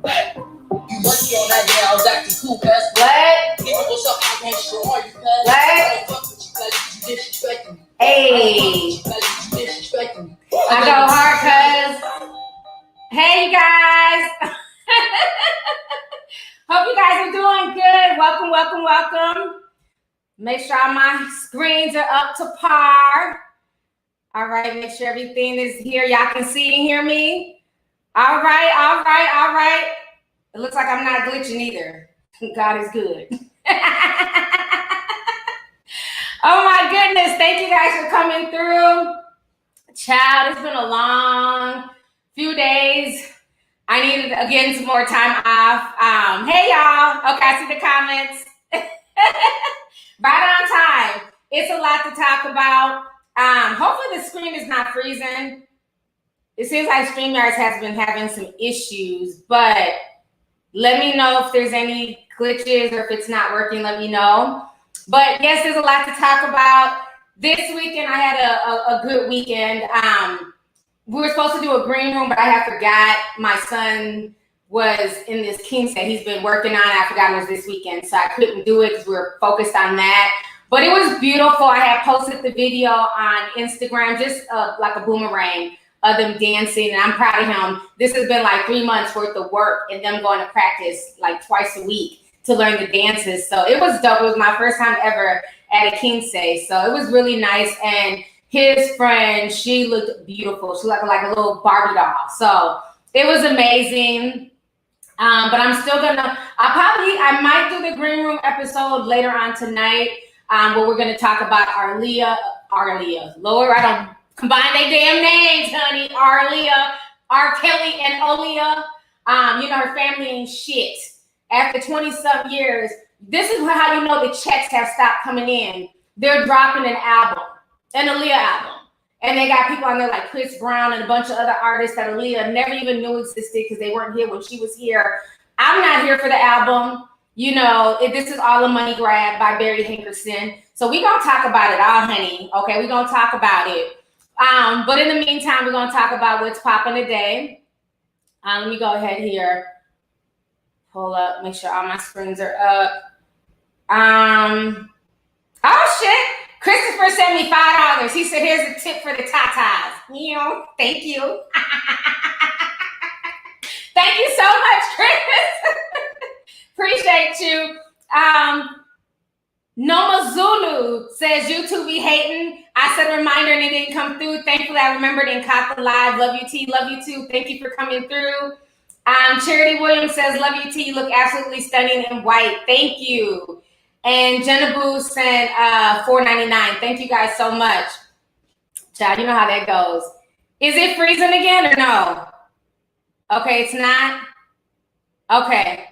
You lucky on that day I was acting cool, cuz. What? Nigga, what's up? I can't show all you, cuz. What? I don't fuck with you, cuz. You disrespecting me. Hey. You disrespecting me. I go hard, cuz. Hey, you guys. Hope you guys are doing good. Welcome, welcome, welcome. Make sure all my screens are up to par. All right, make sure everything is here. Y'all can see and hear me. All right, all right, all right. It looks like I'm not glitching either. God is good. Oh my goodness, thank you guys for coming through. Child, it's been a long few days. I needed, again, some more time off. Hey y'all, okay, I see the comments. Right on time. It's a lot to talk about. Hopefully the screen is not freezing. It seems like StreamYard has been having some issues, but let me know if there's any glitches or if it's not working, let me know. But yes, there's a lot to talk about. This weekend, I had a good weekend. We were supposed to do a green room, but I forgot. My son was in this king set he's been working on. I forgot it was this weekend, so I couldn't do it because we were focused on that. But it was beautiful. I had posted the video on Instagram, just like a boomerang of them dancing, and I'm proud of him. This has been like 3 months worth of work and them going to practice like twice a week to learn the dances. So it was dope. It was my first time ever at a Kinsey. So it was really nice. And his friend, she looked beautiful. She looked like a little Barbie doll. So it was amazing. But I'm still gonna, I might do the green room episode later on tonight. Where we're gonna talk about Arleah, Lord, I don't combine their damn names, honey. Arleah, R. Kelly, and Aaliyah. Her family ain't shit. After 20-some years, this is how you know the checks have stopped coming in. They're dropping an album, an Aaliyah album. And they got people on there like Chris Brown and a bunch of other artists that Aaliyah never even knew existed because they weren't here when she was here. I'm not here for the album. This is all a money grab by Barry Hankerson. So we're going to talk about it all, honey. Okay, we're going to talk about it. But in the meantime, we're going to talk about what's popping today. Let me go ahead here. Pull up, make sure all my screens are up. Oh shit! Christopher sent me $5. He said, "Here's a tip for the tatas." Thank you. Thank you so much, Chris. Appreciate you. Noma Zulu says, "YouTube be hating. I said a reminder and it didn't come through. Thankfully, I remembered and caught the live. Love you, T. Love you too. Thank you for coming through." Charity Williams says, "Love you, T. You look absolutely stunning in white." Thank you. And Jenna Boo sent $4.99. Thank you guys so much. Child, you know how that goes. Is it freezing again or no? Okay, it's not? Okay.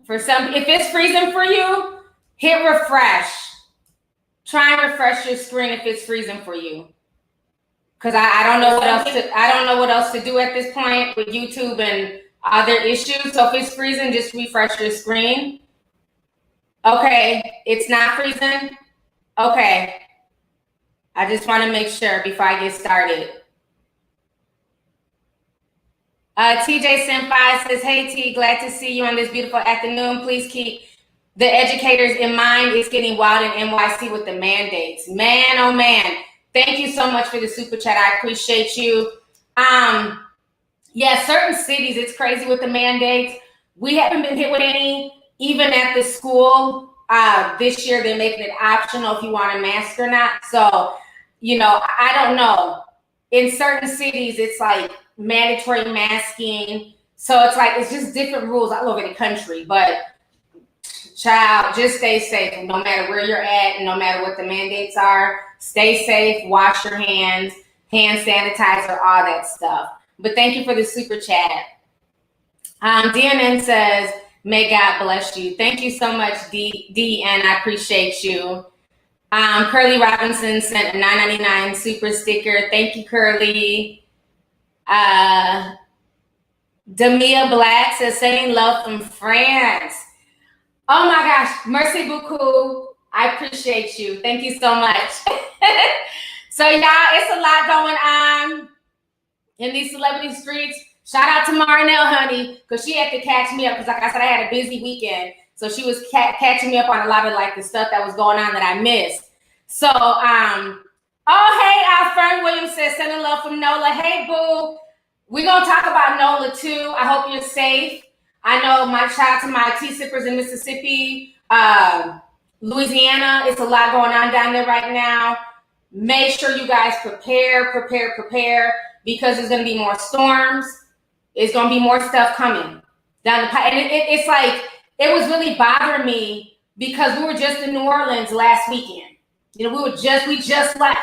If it's freezing for you, hit refresh. Try and refresh your screen if it's freezing for you. Because I don't know what else to do at this point with YouTube and other issues. So if it's freezing, just refresh your screen. Okay, it's not freezing? Okay. I just want to make sure before I get started. TJ Senpai says, "Hey T, glad to see you on this beautiful afternoon. Please keep the educators in mind. It's getting wild in NYC with the mandates." Man, oh man. Thank you so much for the super chat. I appreciate you. Yeah, certain cities, it's crazy with the mandates. We haven't been hit with any, even at the school. This year, they're making it optional if you want a mask or not. So, I don't know. In certain cities, it's like mandatory masking. So it's just different rules all over the country. But child, just stay safe. No matter where you're at and no matter what the mandates are, stay safe, wash your hands, hand sanitizer, all that stuff. But thank you for the super chat. DNN says, "May God bless you." Thank you so much, DN. I appreciate you. Curly Robinson sent a $9.99 super sticker. Thank you, Curly. Damia Black says, "Sending love from France." Oh my gosh, merci beaucoup. I appreciate you. Thank you so much. So y'all, it's a lot going on in these celebrity streets. Shout out to Marinelle, honey, because she had to catch me up because, like I said, I had a busy weekend. So she was catching me up on a lot of like the stuff that was going on that I missed. So, hey, Fern Williams says, sending love from Nola. Hey, boo. We're going to talk about Nola too. I hope you're safe. I know shout out to my tea sippers in Mississippi, Louisiana. It's a lot going on down there right now. Make sure you guys prepare, because there's going to be more storms. There's going to be more stuff coming down the pipe. And it's like, it was really bothering me because we were just in New Orleans last weekend. You know, we just left.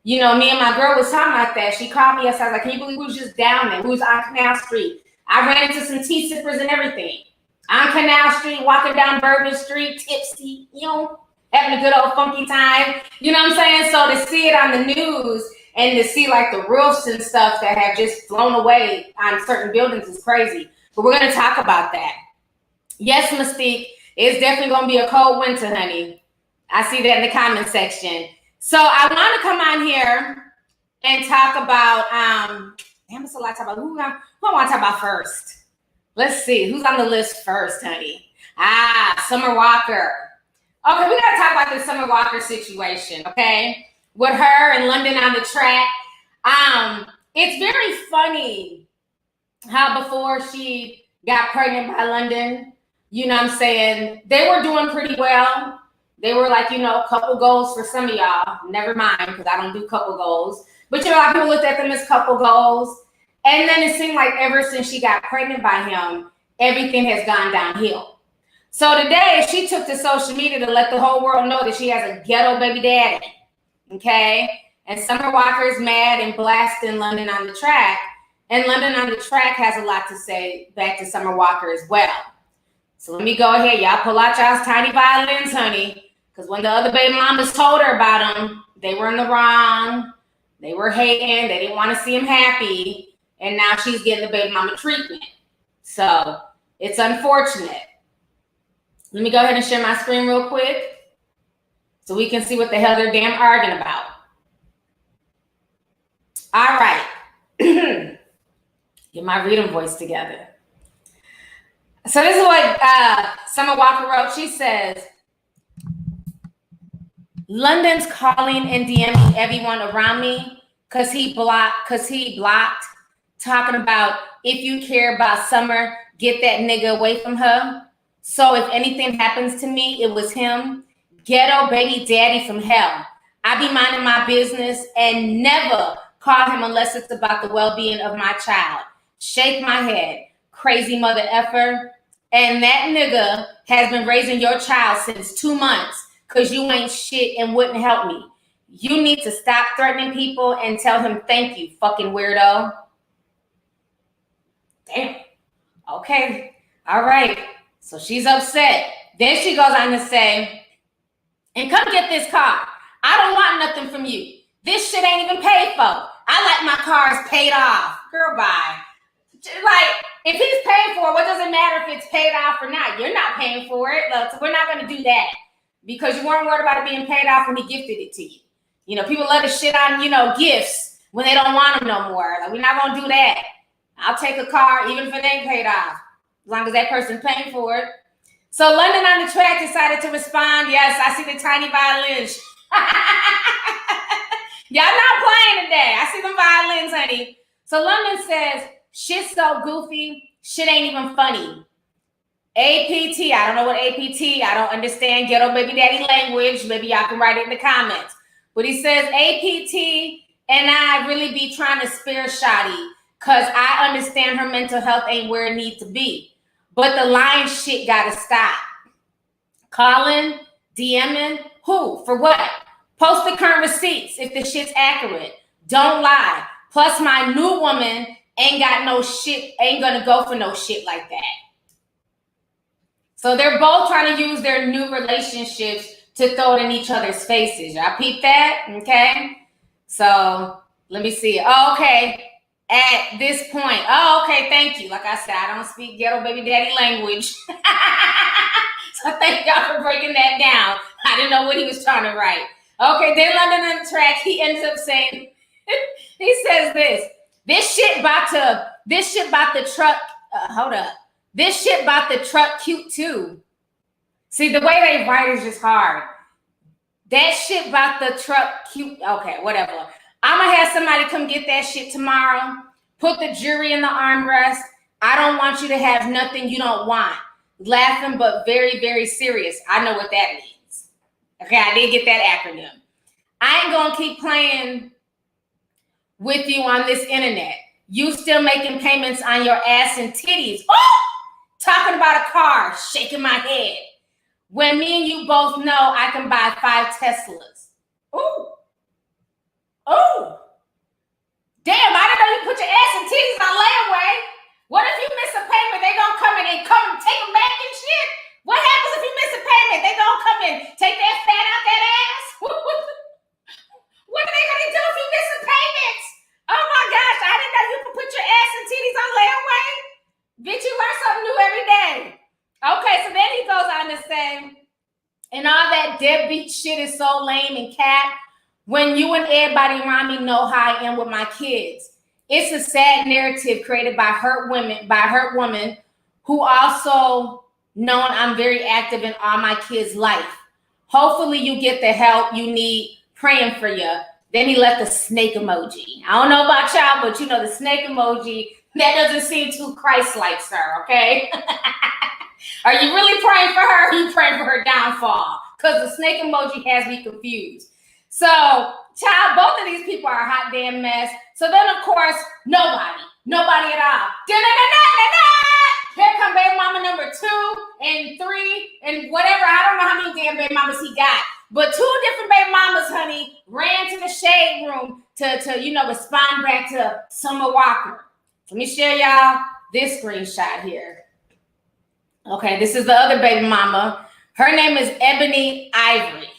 You know, me and my girl was talking about that. She called me yesterday. I was like, can you believe we was just down there? We was on Canal Street. I ran into some tea sippers and everything. On Canal Street, walking down Bourbon Street, tipsy, you know, having a good old funky time. You know what I'm saying? So to see it on the news and to see like the roofs and stuff that have just flown away on certain buildings is crazy. But we're going to talk about that. Yes, Mystique, it's definitely going to be a cold winter, honey. I see that in the comment section. So I want to come on here and talk about, it's a lot to talk about. Who I want to talk about first? Let's see. Who's on the list first, honey? Summer Walker. Okay, we got to talk about this Summer Walker situation, okay? With her and London on the track. It's very funny how before she got pregnant by London, you know what I'm saying, they were doing pretty well. They were like, you know, couple goals for some of y'all. Never mind, because I don't do couple goals. But, you know, a lot of people looked at them as couple goals. And then it seemed like ever since she got pregnant by him, everything has gone downhill. So today, she took to social media to let the whole world know that she has a ghetto baby daddy. Okay? And Summer Walker is mad and blasting London on the track. And London on the track has a lot to say back to Summer Walker as well. So let me go ahead. Y'all pull out y'all's tiny violins, honey. Because when the other baby mamas told her about him, they were in the wrong. They were hating. They didn't want to see him happy. And now she's getting the baby mama treatment. So it's unfortunate. Let me go ahead and share my screen real quick so we can see what the hell they're damn arguing about. All right. Get my reading voice together. So this is what Summer Walker wrote. She says, London's calling and DMing everyone around me because he blocked, talking about if you care about Summer, get that nigga away from her. So if anything happens to me, it was him. Ghetto baby daddy from hell. I be minding my business and never call him unless it's about the well-being of my child. Shake my head. Crazy mother effer. And that nigga has been raising your child since 2 months because you ain't shit and wouldn't help me. You need to stop threatening people and tell him thank you, fucking weirdo. Damn. Okay. All right. So she's upset. Then she goes on to say, and come get this car. I don't want nothing from you. This shit ain't even paid for. I like my cars paid off. Girl, bye. Like, if he's paid for it, what does it matter if it's paid off or not? You're not paying for it. Look, so we're not going to do that because you weren't worried about it being paid off when he gifted it to you. You know, people love to shit on, you know, gifts when they don't want them no more. Like, we're not going to do that. I'll take a car even if it ain't paid off, as long as that person's paying for it. So London on the track decided to respond. Yes, I see the tiny violins. Y'all not playing today. I see the violins, honey. So London says, shit's so goofy, shit ain't even funny. APT, I don't know what APT, I don't understand ghetto baby daddy language. Maybe y'all can write it in the comments. But he says, APT and I really be trying to spare Shotty because I understand her mental health ain't where it needs to be. But the lying shit gotta stop. Calling, DMing, who? For what? Post the current receipts if the shit's accurate. Don't lie. Plus, my new woman ain't got no shit, ain't gonna go for no shit like that. So they're both trying to use their new relationships to throw it in each other's faces. Y'all peep that? Okay. So let me see. Oh, okay. At this point. Oh, okay. Thank you. Like I said, I don't speak ghetto baby daddy language. So thank y'all for breaking that down. I didn't know what he was trying to write. Okay. Then London on the track, he ends up saying, he says this shit about to this shit about the truck. Hold up. This shit about the truck cute too. See, the way they write is just hard. That shit about the truck cute. Okay, whatever. I'm going to have somebody come get that shit tomorrow. Put the jury in the armrest. I don't want you to have nothing you don't want. Laughing, but very, very serious. I know what that means. Okay, I did get that acronym. I ain't going to keep playing with you on this internet. You still making payments on your ass and titties. Oh! Talking about a car, shaking my head. When me and you both know I can buy 5 Teslas. Ooh. Oh. Damn, I didn't know you put your ass and titties on layaway. What if you miss a payment? They gonna come in and take them back and shit? What happens if you miss a payment? They gonna come in, take that fat out that ass? What are they gonna do if you miss a payment? Oh my gosh, I didn't know you could put your ass and titties on layaway. Bitch, you learn something new every day. Okay, so then he goes on to say, and all that deadbeat shit is so lame and cat. When you and everybody around me know how I am with my kids. It's a sad narrative created by hurt women who also known I'm very active in all my kids' life. Hopefully you get the help you need, praying for you. Then he left the snake emoji. I don't know about y'all, but you know the snake emoji, that doesn't seem too Christ-like, sir, okay? Are you really praying for her? Or are you praying for her downfall? Because the snake emoji has me confused. So, child, both of these people are a hot damn mess. So then, of course, nobody at all. Here come baby mama number 2 and 3 and whatever. I don't know how many damn baby mamas he got. But 2 different baby mamas, honey, ran to the shade room to respond back to Summer Walker. Let me share y'all this screenshot here. Okay, this is the other baby mama. Her name is Ebony Ivory.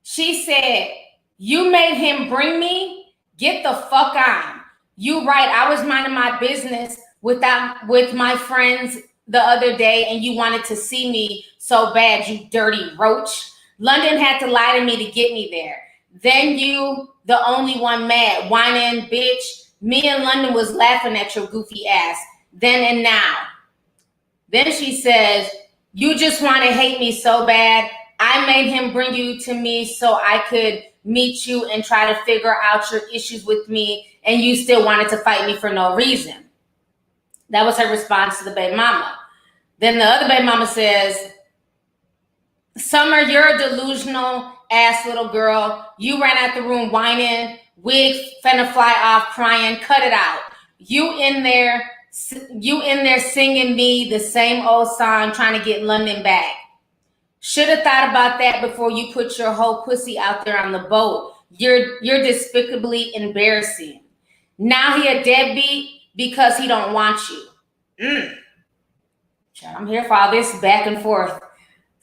She said, you made him bring me? Get the fuck on. You right, I was minding my business with my friends the other day and you wanted to see me so bad, you dirty roach. London had to lie to me to get me there. Then you, the only one mad, whining bitch. Me and London was laughing at your goofy ass. Then and now. Then she says, you just want to hate me so bad. I made him bring you to me so I could meet you and try to figure out your issues with me, and you still wanted to fight me for no reason. That was her response to the baby mama. Then the other baby mama says, Summer, you're a delusional ass little girl. You ran out the room whining, wig finna fly off crying, cut it out. You in there singing me the same old song trying to get London back. Should have thought about that before you put your whole pussy out there on the boat. You're despicably embarrassing. Now he a deadbeat because he don't want you. I'm here for all this back and forth.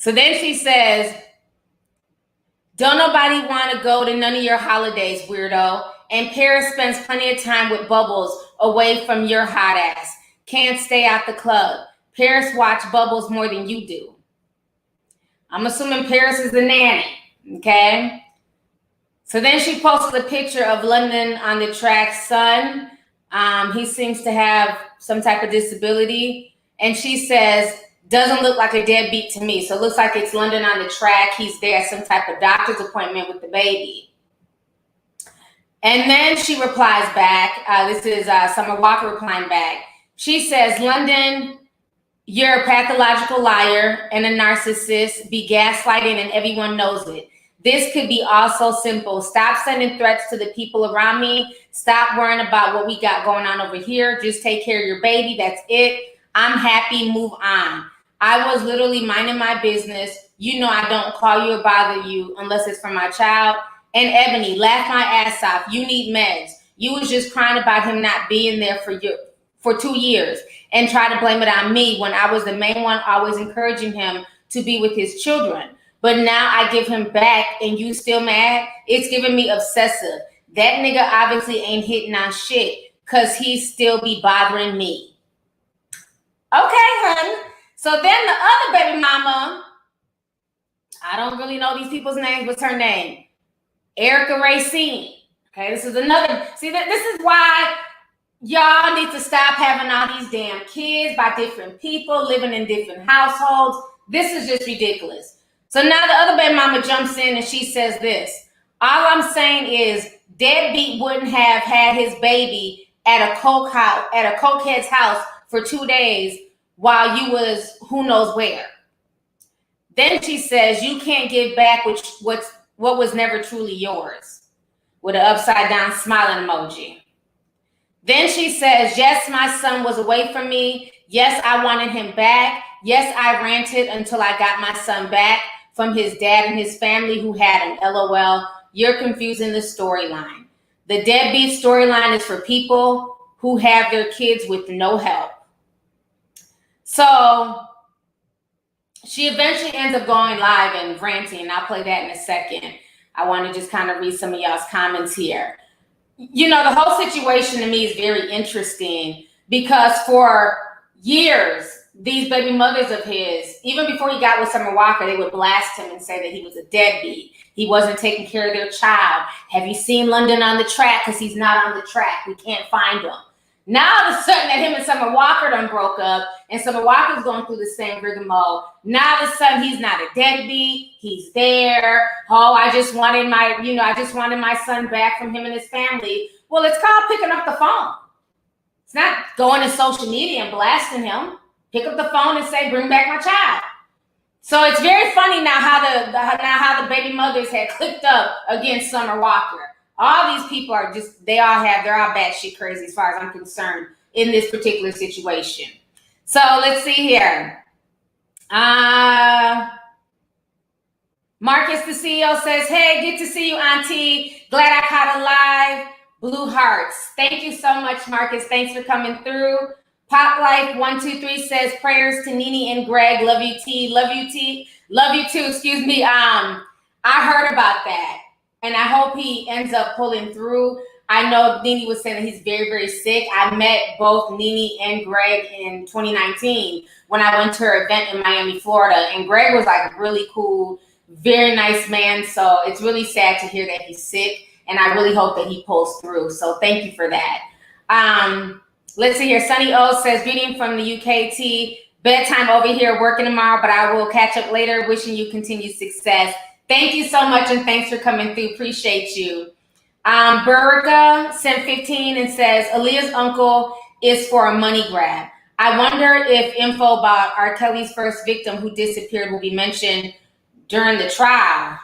So then she says, don't nobody want to go to none of your holidays, weirdo. And Paris spends plenty of time with Bubbles away from your hot ass. Can't stay out the club. Paris watch Bubbles more than you do. I'm assuming Paris is the nanny, okay? So then she posted a picture of London on the track's son. He seems to have some type of disability. And she says, doesn't look like a deadbeat to me. So it looks like it's London on the track. He's there at some type of doctor's appointment with the baby. And then she replies back. This is Summer Walker replying back. She says, London, you're a pathological liar and a narcissist, be gaslighting and everyone knows it. This could be all so simple. Stop sending threats to the people around me. Stop worrying about what we got going on over here. Just take care of your baby. That's it. I'm happy. Move on. I was literally minding my business. You know I don't call you or bother you unless it's for my child. And Ebony, laugh my ass off. You need meds. You was just crying about him not being there for 2 years and try to blame it on me when I was the main one always encouraging him to be with his children. But now I give him back and you still mad? It's giving me obsessive. That nigga obviously ain't hitting on shit because he still be bothering me. Okay, hun. So then the other baby mama, I don't really know these people's names. What's her name? Erica Racine. Okay, this is another. See, this is why y'all need to stop having all these damn kids by different people living in different households. This is just ridiculous. So now the other baby mama jumps in and she says this. All I'm saying is deadbeat wouldn't have had his baby at a cokehead's house for 2 days while you was who knows where. Then she says you can't give back what was never truly yours, with an upside down smiling emoji. Then she says, yes, my son was away from me. Yes, I wanted him back. Yes, I ranted until I got my son back from his dad and his family who had him. LOL. You're confusing the storyline. The deadbeat storyline is for people who have their kids with no help. So she eventually ends up going live and ranting, and I'll play that in a second. I want to just kind of read some of y'all's comments here. You know, the whole situation to me is very interesting because for years, these baby mothers of his, even before he got with Summer Walker, they would blast him and say that he was a deadbeat. He wasn't taking care of their child. Have you seen London on the track? Because he's not on the track. We can't find him. Now all of a sudden that him and Summer Walker done broke up and Summer Walker's going through the same rigmarole. Now all of a sudden he's not a deadbeat. He's there. Oh, I just wanted my son back from him and his family. Well, it's called picking up the phone. It's not going to social media and blasting him. Pick up the phone and say, bring back my child. So it's very funny now how the baby mothers had clicked up against Summer Walker. All these people are they're all batshit crazy as far as I'm concerned in this particular situation. So let's see here. Marcus, the CEO, says, hey, good to see you, Auntie. Glad I caught a live. Blue hearts. Thank you so much, Marcus. Thanks for coming through. Pop Life 123 says, prayers to Nene and Greg. Love you, T. Love you, T. Love you too. Excuse me. I heard about that. And I hope he ends up pulling through. I know Nene was saying that he's very, very sick. I met both Nene and Greg in 2019 when I went to her event in Miami, Florida. And Greg was like really cool, very nice man. So it's really sad to hear that he's sick. And I really hope that he pulls through. So thank you for that. Let's see here. Sunny O says, greeting from the UKT. Bedtime over here, working tomorrow, but I will catch up later. Wishing you continued success. Thank you so much, and thanks for coming through. Appreciate you. Burka sent 15 and says, Aaliyah's uncle is for a money grab. I wonder if info about R. Kelly's first victim who disappeared will be mentioned during the trial.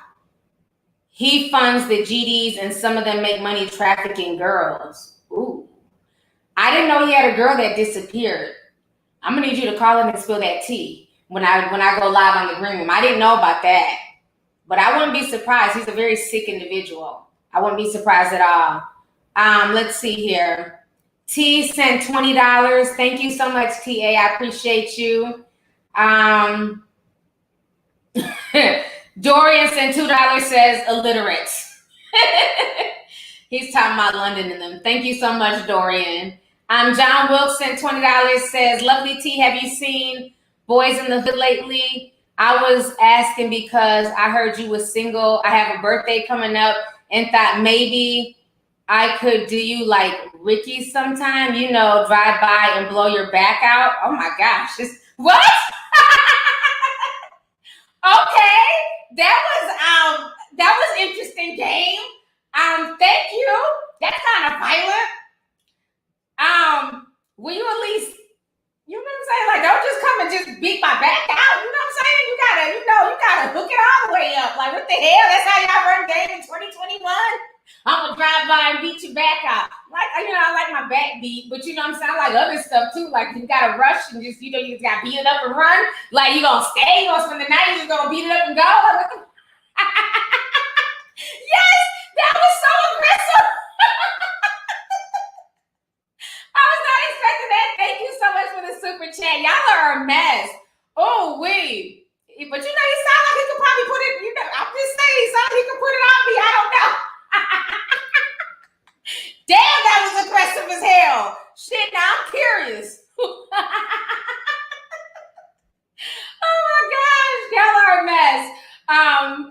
He funds the GDs, and some of them make money trafficking girls. Ooh. I didn't know he had a girl that disappeared. I'm going to need you to call him and spill that tea when I go live on the green room. I didn't know about that. But I wouldn't be surprised. He's a very sick individual. I wouldn't be surprised at all. Let's see here. T sent $20. Thank you so much, TA. I appreciate you. Dorian sent $2, says illiterate. He's talking about London and them. Thank you so much, Dorian. John Wilkes sent $20, says, Lovelyti, have you seen Boys in the Hood lately? I was asking because I heard you was single. I have a birthday coming up and thought maybe I could do you like Ricky sometime, you know, drive by and blow your back out. Oh my gosh. What? Okay. That was interesting game. Thank you. That's kind of violent. Will you at least, you know what I'm saying? Like, don't just come and just beat my back out. You know what I'm saying? You gotta hook it all the way up. Like, what the hell? That's how y'all run game in 2021? I'm gonna drive by and beat your back out. Like, you know, I like my back beat, but you know what I'm saying? I like other stuff too. Like, you gotta rush and just, you know, you just gotta beat it up and run. Like, you gonna stay, you gonna spend the night, you just gonna beat it up and go. Yes, that was so aggressive. I was not expecting that. Thank you so much for the super chat. Y'all are a mess. Oh, wait. But you know, he sounded like he could probably put it, you know, I'm just saying, he sounded like he could put it on me. I don't know. Damn, that was aggressive as hell. Shit, now I'm curious. Oh my gosh, y'all are a mess.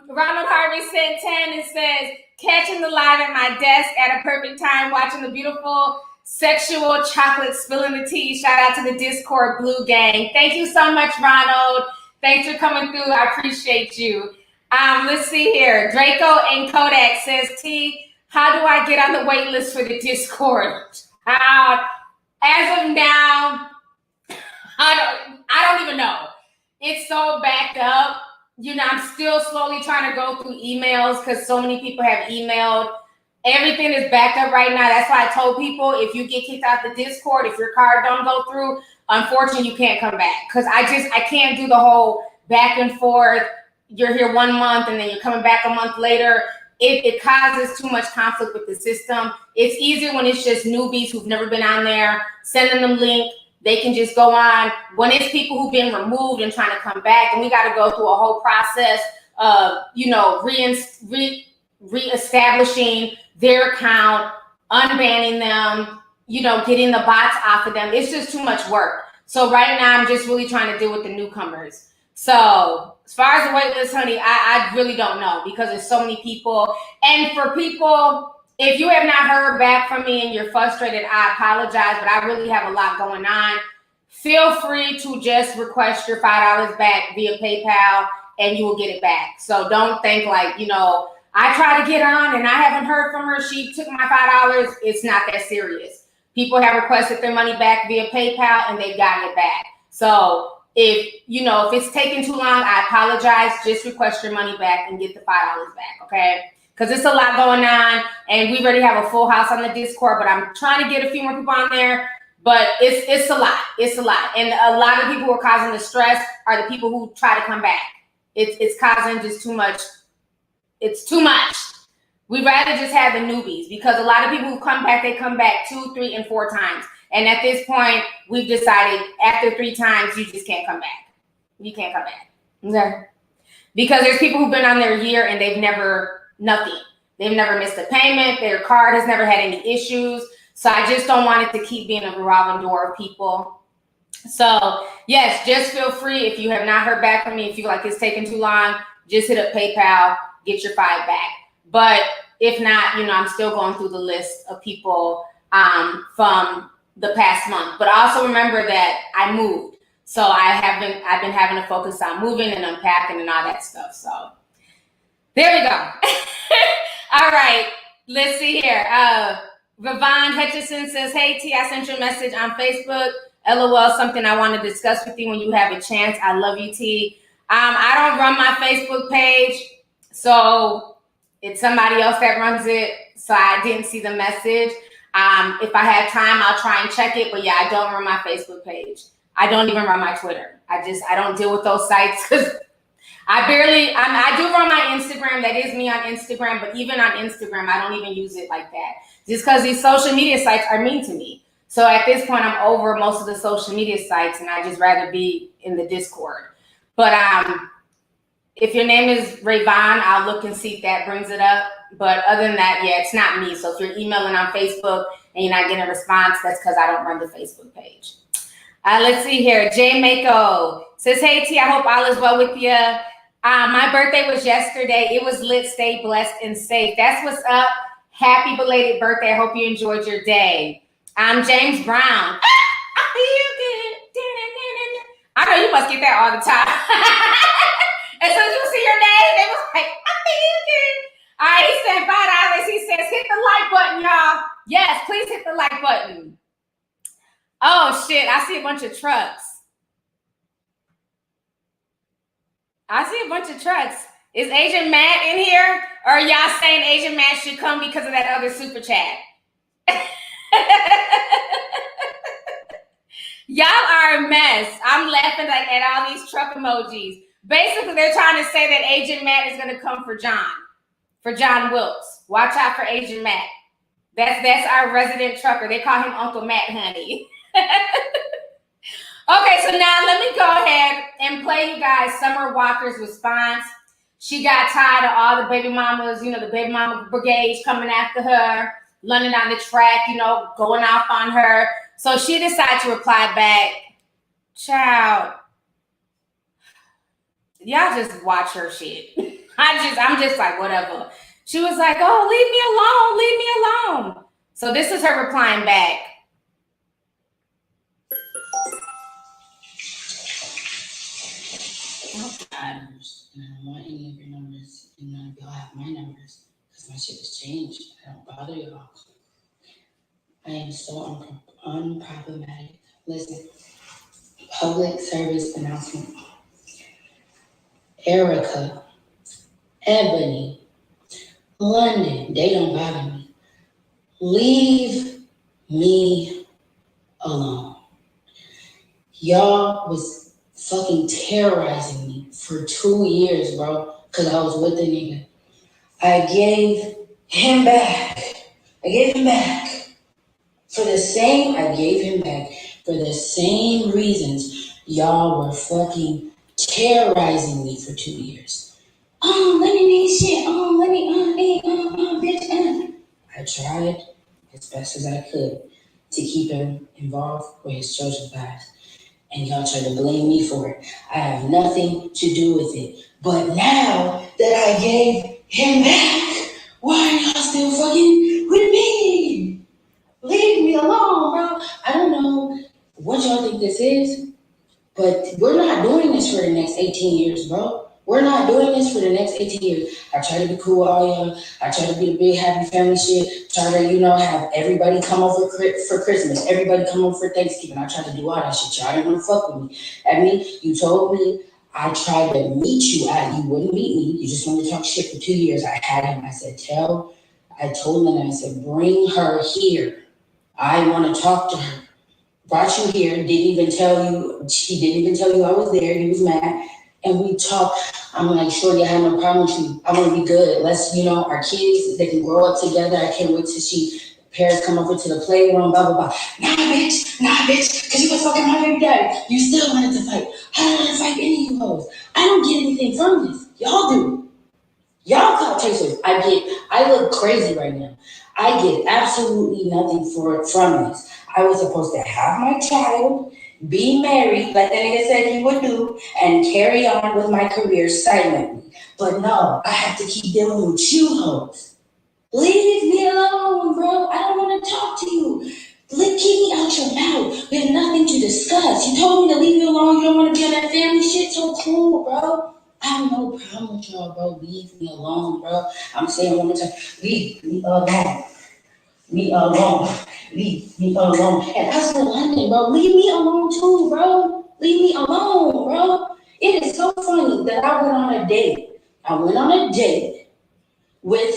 Ronald Harvey sent 10 and says, catching the live at my desk at a perfect time, watching the beautiful Sexual Chocolate Spilling the Tea. Shout out to the Discord Blue Gang. Thank you so much, Ronald. Thanks for coming through. I appreciate you. Let's see here. Draco and Kodak says, T, how do I get on the wait list for the Discord? As of now, I don't even know. It's so backed up. You know, I'm still slowly trying to go through emails because so many people have emailed. Everything is backed up right now. That's why I told people, if you get kicked out the Discord, if your card don't go through, unfortunately, you can't come back. Because I can't do the whole back and forth. You're here 1 month and then you're coming back a month later. It causes too much conflict with the system. It's easier when it's just newbies who've never been on there. Sending them link. They can just go on. When it's people who've been removed and trying to come back, and we got to go through a whole process of, you know, reestablishing their account, unbanning them, you know, getting the bots off of them. It's just too much work. So right now, I'm just really trying to deal with the newcomers. So as far as the wait list, honey, I really don't know because there's so many people. And for people, if you have not heard back from me and you're frustrated, I apologize, but I really have a lot going on. Feel free to just request your $5 back via PayPal and you will get it back. So don't think like, you know, I try to get on and I haven't heard from her. She took my $5. It's not that serious. People have requested their money back via PayPal and they've gotten it back. So if it's taking too long, I apologize. Just request your money back and get the $5 back, okay? Because it's a lot going on, and we already have a full house on the Discord, but I'm trying to get a few more people on there, but it's a lot. It's a lot. And a lot of people who are causing the stress are the people who try to come back. It's causing just too much. It's too much. We'd rather just have the newbies because a lot of people who come back, they come back 2, 3, and 4 times. And at this point, we've decided after 3 times, you just can't come back. You can't come back. Okay? Because there's people who've been on there a year and they've never, nothing. They've never missed a payment. Their card has never had any issues. So I just don't want it to keep being a revolving door of people. So yes, just feel free. If you have not heard back from me, if you feel like it's taking too long, just hit up PayPal, get your $5 back. But if not, you know, I'm still going through the list of people from the past month. But also remember that I moved. So I've been having to focus on moving and unpacking and all that stuff. So there we go. All right. Let's see here. Ravon Hutchison says, hey, T, I sent you a message on Facebook. LOL, something I want to discuss with you when you have a chance. I love you, T. I don't run my Facebook page. So it's somebody else that runs it. So I didn't see the message. If I had time, I'll try and check it. But yeah, I don't run my Facebook page. I don't even run my Twitter. I don't deal with those sites because I do run my Instagram. That is me on Instagram. But even on Instagram, I don't even use it like that. Just because these social media sites are mean to me. So at this point, I'm over most of the social media sites and I just rather be in the Discord. But if your name is Rayvon, I'll look and see if that brings it up. But other than that, yeah, it's not me. So if you're emailing on Facebook and you're not getting a response, that's because I don't run the Facebook page. Let's see here. Jay Mako says, hey, T, I hope all is well with you. My birthday was yesterday. It was lit. Stay blessed and safe. That's what's up. Happy belated birthday. I hope you enjoyed your day. I'm James Brown. I know you must get that all the time. As soon as you see your name, they was like, all right, he said $5. He says, hit the like button, y'all. Yes, please hit the like button. Oh, shit. I see a bunch of trucks. Is Agent Matt in here? Or are y'all saying Agent Matt should come because of that other super chat? Y'all are a mess. I'm laughing like at all these truck emojis. Basically, they're trying to say that Agent Matt is going to come for John Wilkes. Watch out for Agent Matt. That's our resident trucker. They call him Uncle Matt, honey. Okay, so now let me go ahead and play you guys Summer Walker's response. She got tired of all the baby mamas, you know, the baby mama brigades coming after her, running on the track, you know, going off on her. So she decided to reply back, child, y'all just watch her shit. I'm just like, whatever. She was like, oh, leave me alone. So this is her replying back. numbers, and I don't want any of your numbers, and none of y'all have my numbers, because my shit has changed. I don't bother y'all. I am so unproblematic. Listen, public service announcement. Erica, Ebony, London, they don't bother me. Leave me alone. Y'all was fucking terrorizing me for 2 years, bro, because I was with the nigga. I gave him back. I gave him back for the same reasons y'all were fucking terrorizing me for 2 years. Let me make shit. Bitch. I tried as best as I could to keep him involved with his children's lives. And y'all try to blame me for it. I have nothing to do with it. But now that I gave him back, why are y'all still fucking with me? Leave me alone, bro. I don't know what y'all think this is, but we're not doing this for the next 18 years, bro. We're not doing this for the next 18 years. I try to be cool with all y'all. I try to be the big happy family shit. Try to, have everybody come over for Christmas. Everybody come over for Thanksgiving. I try to do all that shit. Y'all didn't want to fuck with me. You told me I tried to meet you. You wouldn't meet me. You just wanted to talk shit for 2 years. I had him. I told him, and I said, bring her here. I want to talk to her. Brought you here. He didn't even tell you I was there. He was mad. And we talked. I'm like, shorty, I have no problem with you. I want to be good. Let's, our kids, they can grow up together. I can't wait till parents come over to the playroom, blah, blah, blah. Nah, bitch, because you was fucking my baby daddy. You still wanted to fight. I don't want to fight any of you hoes. I don't get anything from this. Y'all do. Y'all clout chasers. I look crazy right now. I get absolutely nothing from this. I was supposed to have my child, be married, like the nigga said he would do, and carry on with my career silently. But no, I have to keep dealing with you hoes. Leave me alone, bro. I don't want to talk to you. Keep me out your mouth. We have nothing to discuss. You told me to leave you alone. You don't want to be on that family shit. So cool, bro. I have no problem with y'all, bro. Leave me alone, bro. I'm saying one more time. Leave me alone. Leave me alone. And as for London, bro, leave me alone too, bro. Leave me alone, bro. It is so funny that I went on a date. With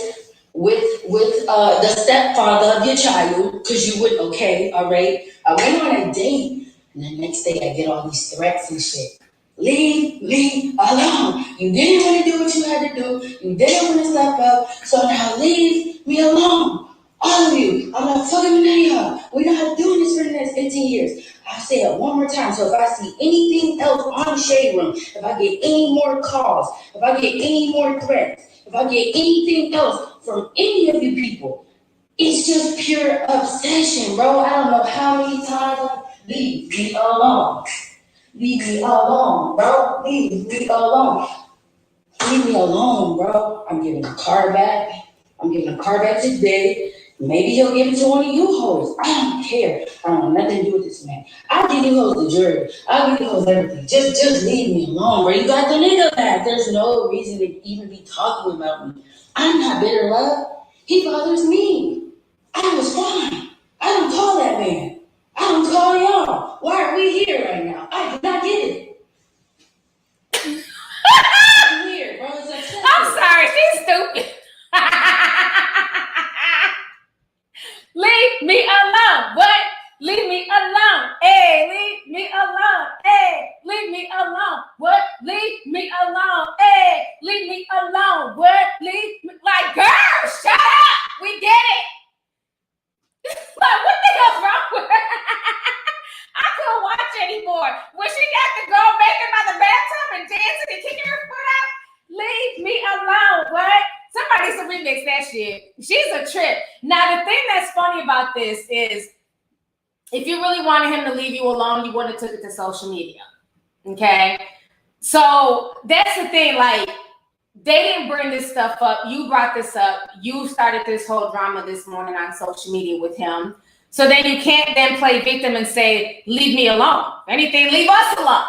the stepfather of your child, because you would, okay, all right. I went on a date, and the next day I get all these threats and shit. Leave me alone. You didn't want to do what you had to do. You didn't want to step up. So now leave me alone. All of you. I'm not fucking with any of y'all. We're not doing this for the next 18 years. I'll say it one more time. So if I see anything else on the shade room, if I get any more calls, if I get any more threats, if I get anything else from any of you people, it's just pure obsession, bro. I don't know how many times. Leave me alone. Leave me alone, bro. Leave me alone. Leave me alone, bro. I'm giving the car back. Today. Maybe he'll give it to one of you hoes. I don't care. I don't have nothing to do with this man. I'll give you hoes the jury. I'll give you hoes everything. Just leave me alone, bro. You got the nigga back. There's no reason to even be talking about me. I'm not bitter, love. He bothers me. I was fine. I don't call that man. I don't call y'all. Why are we here right now? I do not get it. It's weird, bro. It's upsetting. I'm sorry, she's stupid. Leave me alone. What? Leave me alone. Hey, leave me alone. Hey, leave me alone. What? Leave me alone. Hey, leave me alone. What? Leave me. Like, girl, shut up. We get it. Like, what the hell's wrong with her? I couldn't watch anymore. When she got the girl baking by the bathtub and dancing and kicking her foot out, leave me alone. What? Somebody needs to remix that shit. She's a trip. Now, the thing that's funny about this is if you really wanted him to leave you alone, you would have took it to social media. Okay? So that's the thing. Like, they didn't bring this stuff up. You brought this up. You started this whole drama this morning on social media with him. So then you can't then play victim and say, leave me alone. If anything, leave us alone.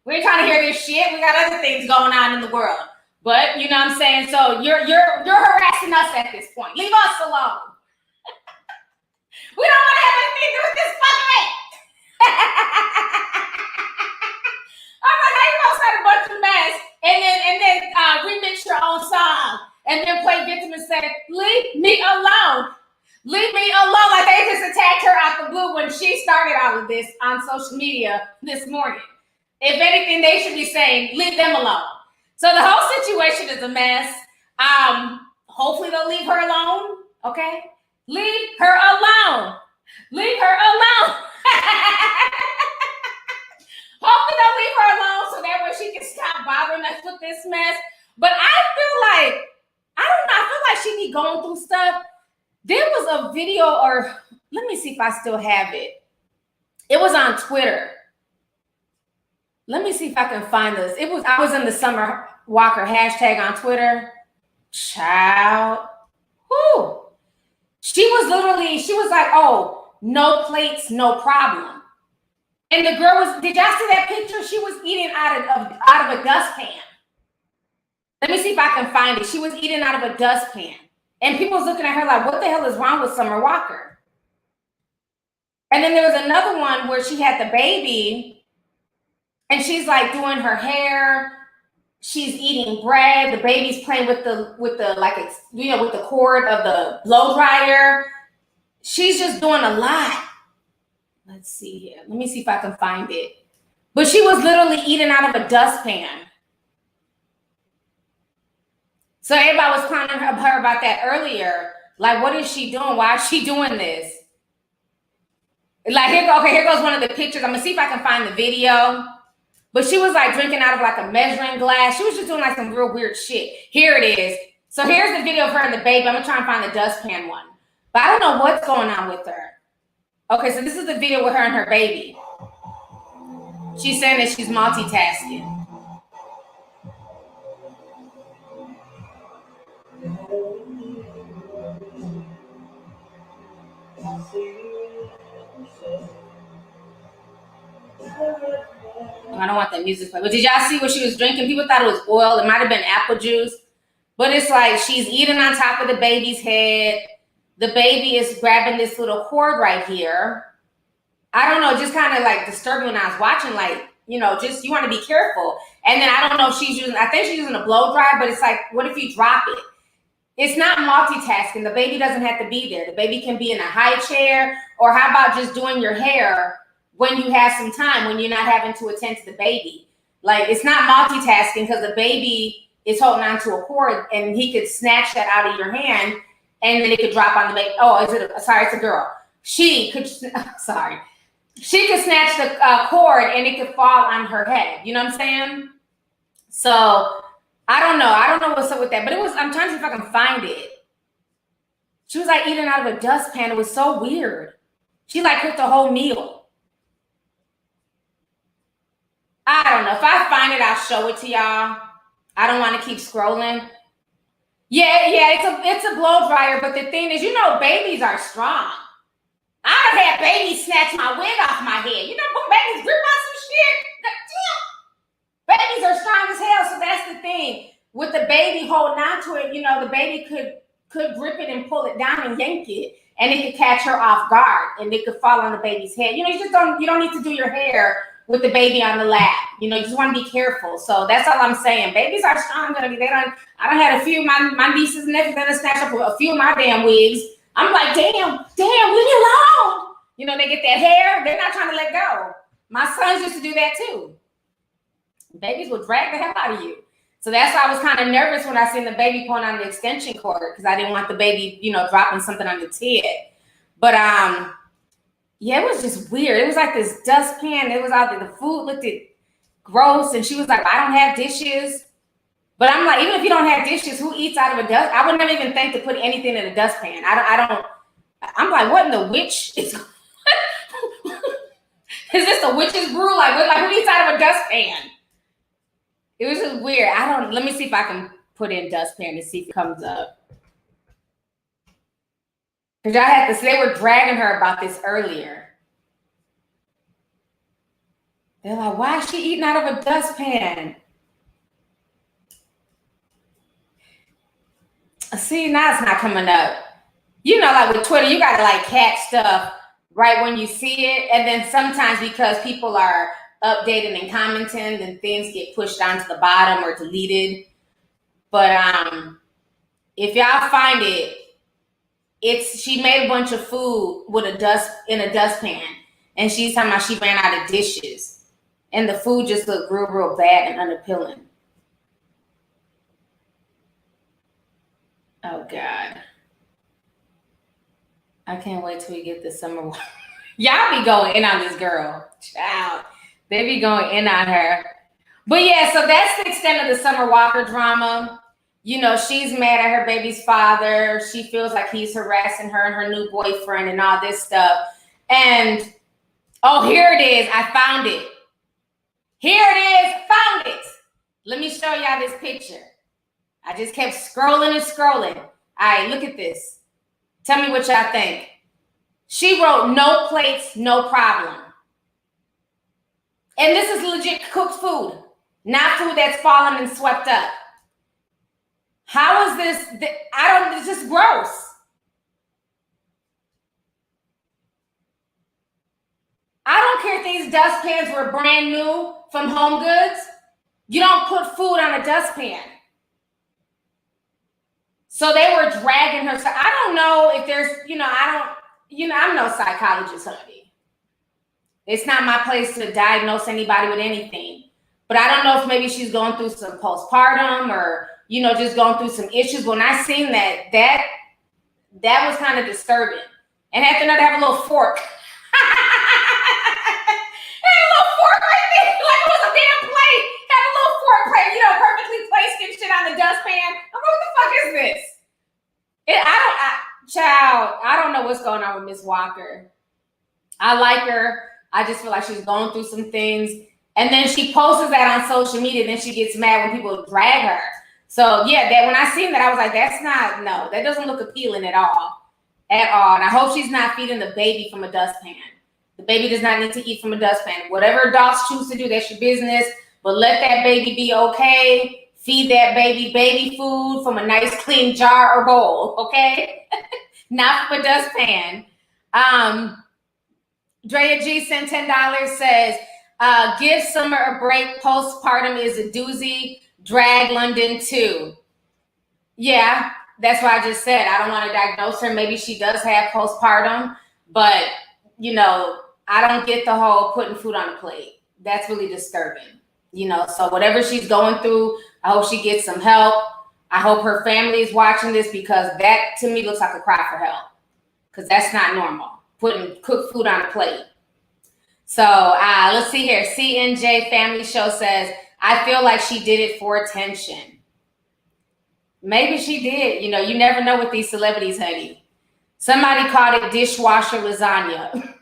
We ain't trying to hear this shit. We got other things going on in the world. But you know what I'm saying? So you're harassing us at this point. Leave us alone. We don't want to have anything to do with this fucking I'm like, how you gonna start a bunch of mess and then remix your own song and then play victim and say, leave me alone. Leave me alone. Like they just attacked her out the blue when she started all of this on social media this morning. If anything, they should be saying, leave them alone. So the whole situation is a mess. Hopefully they'll leave her alone. Okay? Leave her alone. Leave her alone. Hopefully they'll leave her alone so that way she can stop bothering us with this mess. But I feel like, I don't know, I feel like she be going through stuff. There was a video, or let me see if I still have it. It was on Twitter. Let me see if I can find this. I was in the Summer Walker hashtag on Twitter. Child. Whoo. She was like, oh, no plates, no problem. And the girl did y'all see that picture? She was eating out of a dustpan. Let me see if I can find it. She was eating out of a dustpan. And people was looking at her like, what the hell is wrong with Summer Walker? And then there was another one where she had the baby and she's like doing her hair. She's eating bread. The baby's playing with the with the cord of the blow dryer. She's just doing a lot. Let's see here. Let me see if I can find it. But she was literally eating out of a dustpan. So everybody was clowning her about that earlier. Like, what is she doing? Why is she doing this? Like, here goes one of the pictures. I'm gonna see if I can find the video. But she was like drinking out of like a measuring glass. She was just doing like some real weird shit. Here it is. So here's the video of her and the baby. I'm gonna try and find the dustpan one. But I don't know what's going on with her. Okay, so this is the video with her and her baby. She's saying that she's multitasking. I don't want that music play. But did y'all see what she was drinking? People thought it was oil. It might have been apple juice. But it's like she's eating on top of the baby's head. The baby is grabbing this little cord right here. I don't know, just kind of like disturbing when I was watching, like, you know, just you want to be careful. And then I don't know if I think she's using a blow dryer, but it's like, what if you drop it? It's not multitasking. The baby doesn't have to be there. The baby can be in a high chair, or how about just doing your hair when you have some time, when you're not having to attend to the baby. Like, it's not multitasking because the baby is holding on to a cord and he could snatch that out of your hand and then it could drop on the baby. Oh, it's a girl. She could snatch the cord and it could fall on her head. You know what I'm saying? So I don't know what's up with that, but I'm trying to see if I can find it. She was like eating out of a dustpan. It was so weird. She like cooked a whole meal. I don't know. If I find it, I'll show it to y'all. I don't want to keep scrolling. Yeah, it's a blow dryer, but the thing is, you know, babies are strong. I've had babies snatch my wig off my head. You know, babies grip on some shit. Babies are strong as hell, so that's the thing. With the baby holding on to it, you know, the baby could grip it and pull it down and yank it, and it could catch her off guard, and it could fall on the baby's head. You know, you don't need to do your hair with the baby on the lap. You know, you just want to be careful. So that's all I'm saying. Babies are strong. I done had a few of my nieces and nephews that snatch up a few of my damn wigs. I'm like, damn, leave me alone. You know, they get that hair. They're not trying to let go. My sons used to do that too. Babies will drag the hell out of you. So that's why I was kind of nervous when I seen the baby pulling on the extension cord, because I didn't want the baby, you know, dropping something on its head. But yeah, it was just weird. It was like this dustpan. It was out there. The food looked gross. And she was like, I don't have dishes. But I'm like, even if you don't have dishes, who eats out of a dust? I would never even think to put anything in a dustpan. I'm like, what in the witch is this a witch's brew? Like who eats out of a dustpan? It was just weird. Let me see if I can put in dustpan to see if it comes up. Because they were dragging her about this earlier. They're like, why is she eating out of a dustpan? See, now it's not coming up. You know, like with Twitter, you gotta like catch stuff right when you see it. And then sometimes because people are updating and commenting, then things get pushed down to the bottom or deleted. But if y'all find it, she made a bunch of food with a dustpan, and she's talking about she ran out of dishes, and the food just looked real bad and unappealing. Oh God, I can't wait till we get the summer. Y'all be going in on this girl, child. They be going in on her. But yeah, so that's the extent of the Summer Walker drama. You know, she's mad at her baby's father. She feels like he's harassing her and her new boyfriend and all this stuff. And, oh, here it is. I found it. Here it is. Found it. Let me show y'all this picture. I just kept scrolling and scrolling. All right, look at this. Tell me what y'all think. She wrote, no plates, no problem. And this is legit cooked food, not food that's fallen and swept up. How is this? It's just gross. I don't care if these dustpans were brand new from Home Goods. You don't put food on a dustpan. So they were dragging her. So I don't know if there's, I'm no psychologist, honey. It's not my place to diagnose anybody with anything. But I don't know if maybe she's going through some postpartum or, just going through some issues. When I seen that was kind of disturbing. And after that, have a little fork. Had a little fork right there, like it was a damn plate. Had a little fork plate, perfectly placed and shit on the dustpan. I'm like, what the fuck is this? I don't know what's going on with Miss Walker. I like her. I just feel like she's going through some things. And then she posts that on social media, then she gets mad when people drag her. So yeah, that when I seen that, I was like, that doesn't look appealing at all. And I hope she's not feeding the baby from a dustpan. The baby does not need to eat from a dustpan. Whatever adults choose to do, that's your business. But let that baby be okay. Feed that baby food from a nice clean jar or bowl, okay? Not from a dustpan. Drea G sent $10, says, give Summer a break. Postpartum is a doozy. Drag London too. Yeah, that's what I just said. I don't want to diagnose her. Maybe she does have postpartum, but I don't get the whole putting food on a plate. That's really disturbing. So whatever she's going through, I hope she gets some help. I hope her family is watching this, because that to me looks like a cry for help, because that's not normal. Putting cooked food on a plate. So let's see here. CNJ Family Show says, I feel like she did it for attention. Maybe she did. You never know with these celebrities, honey. Somebody called it dishwasher lasagna.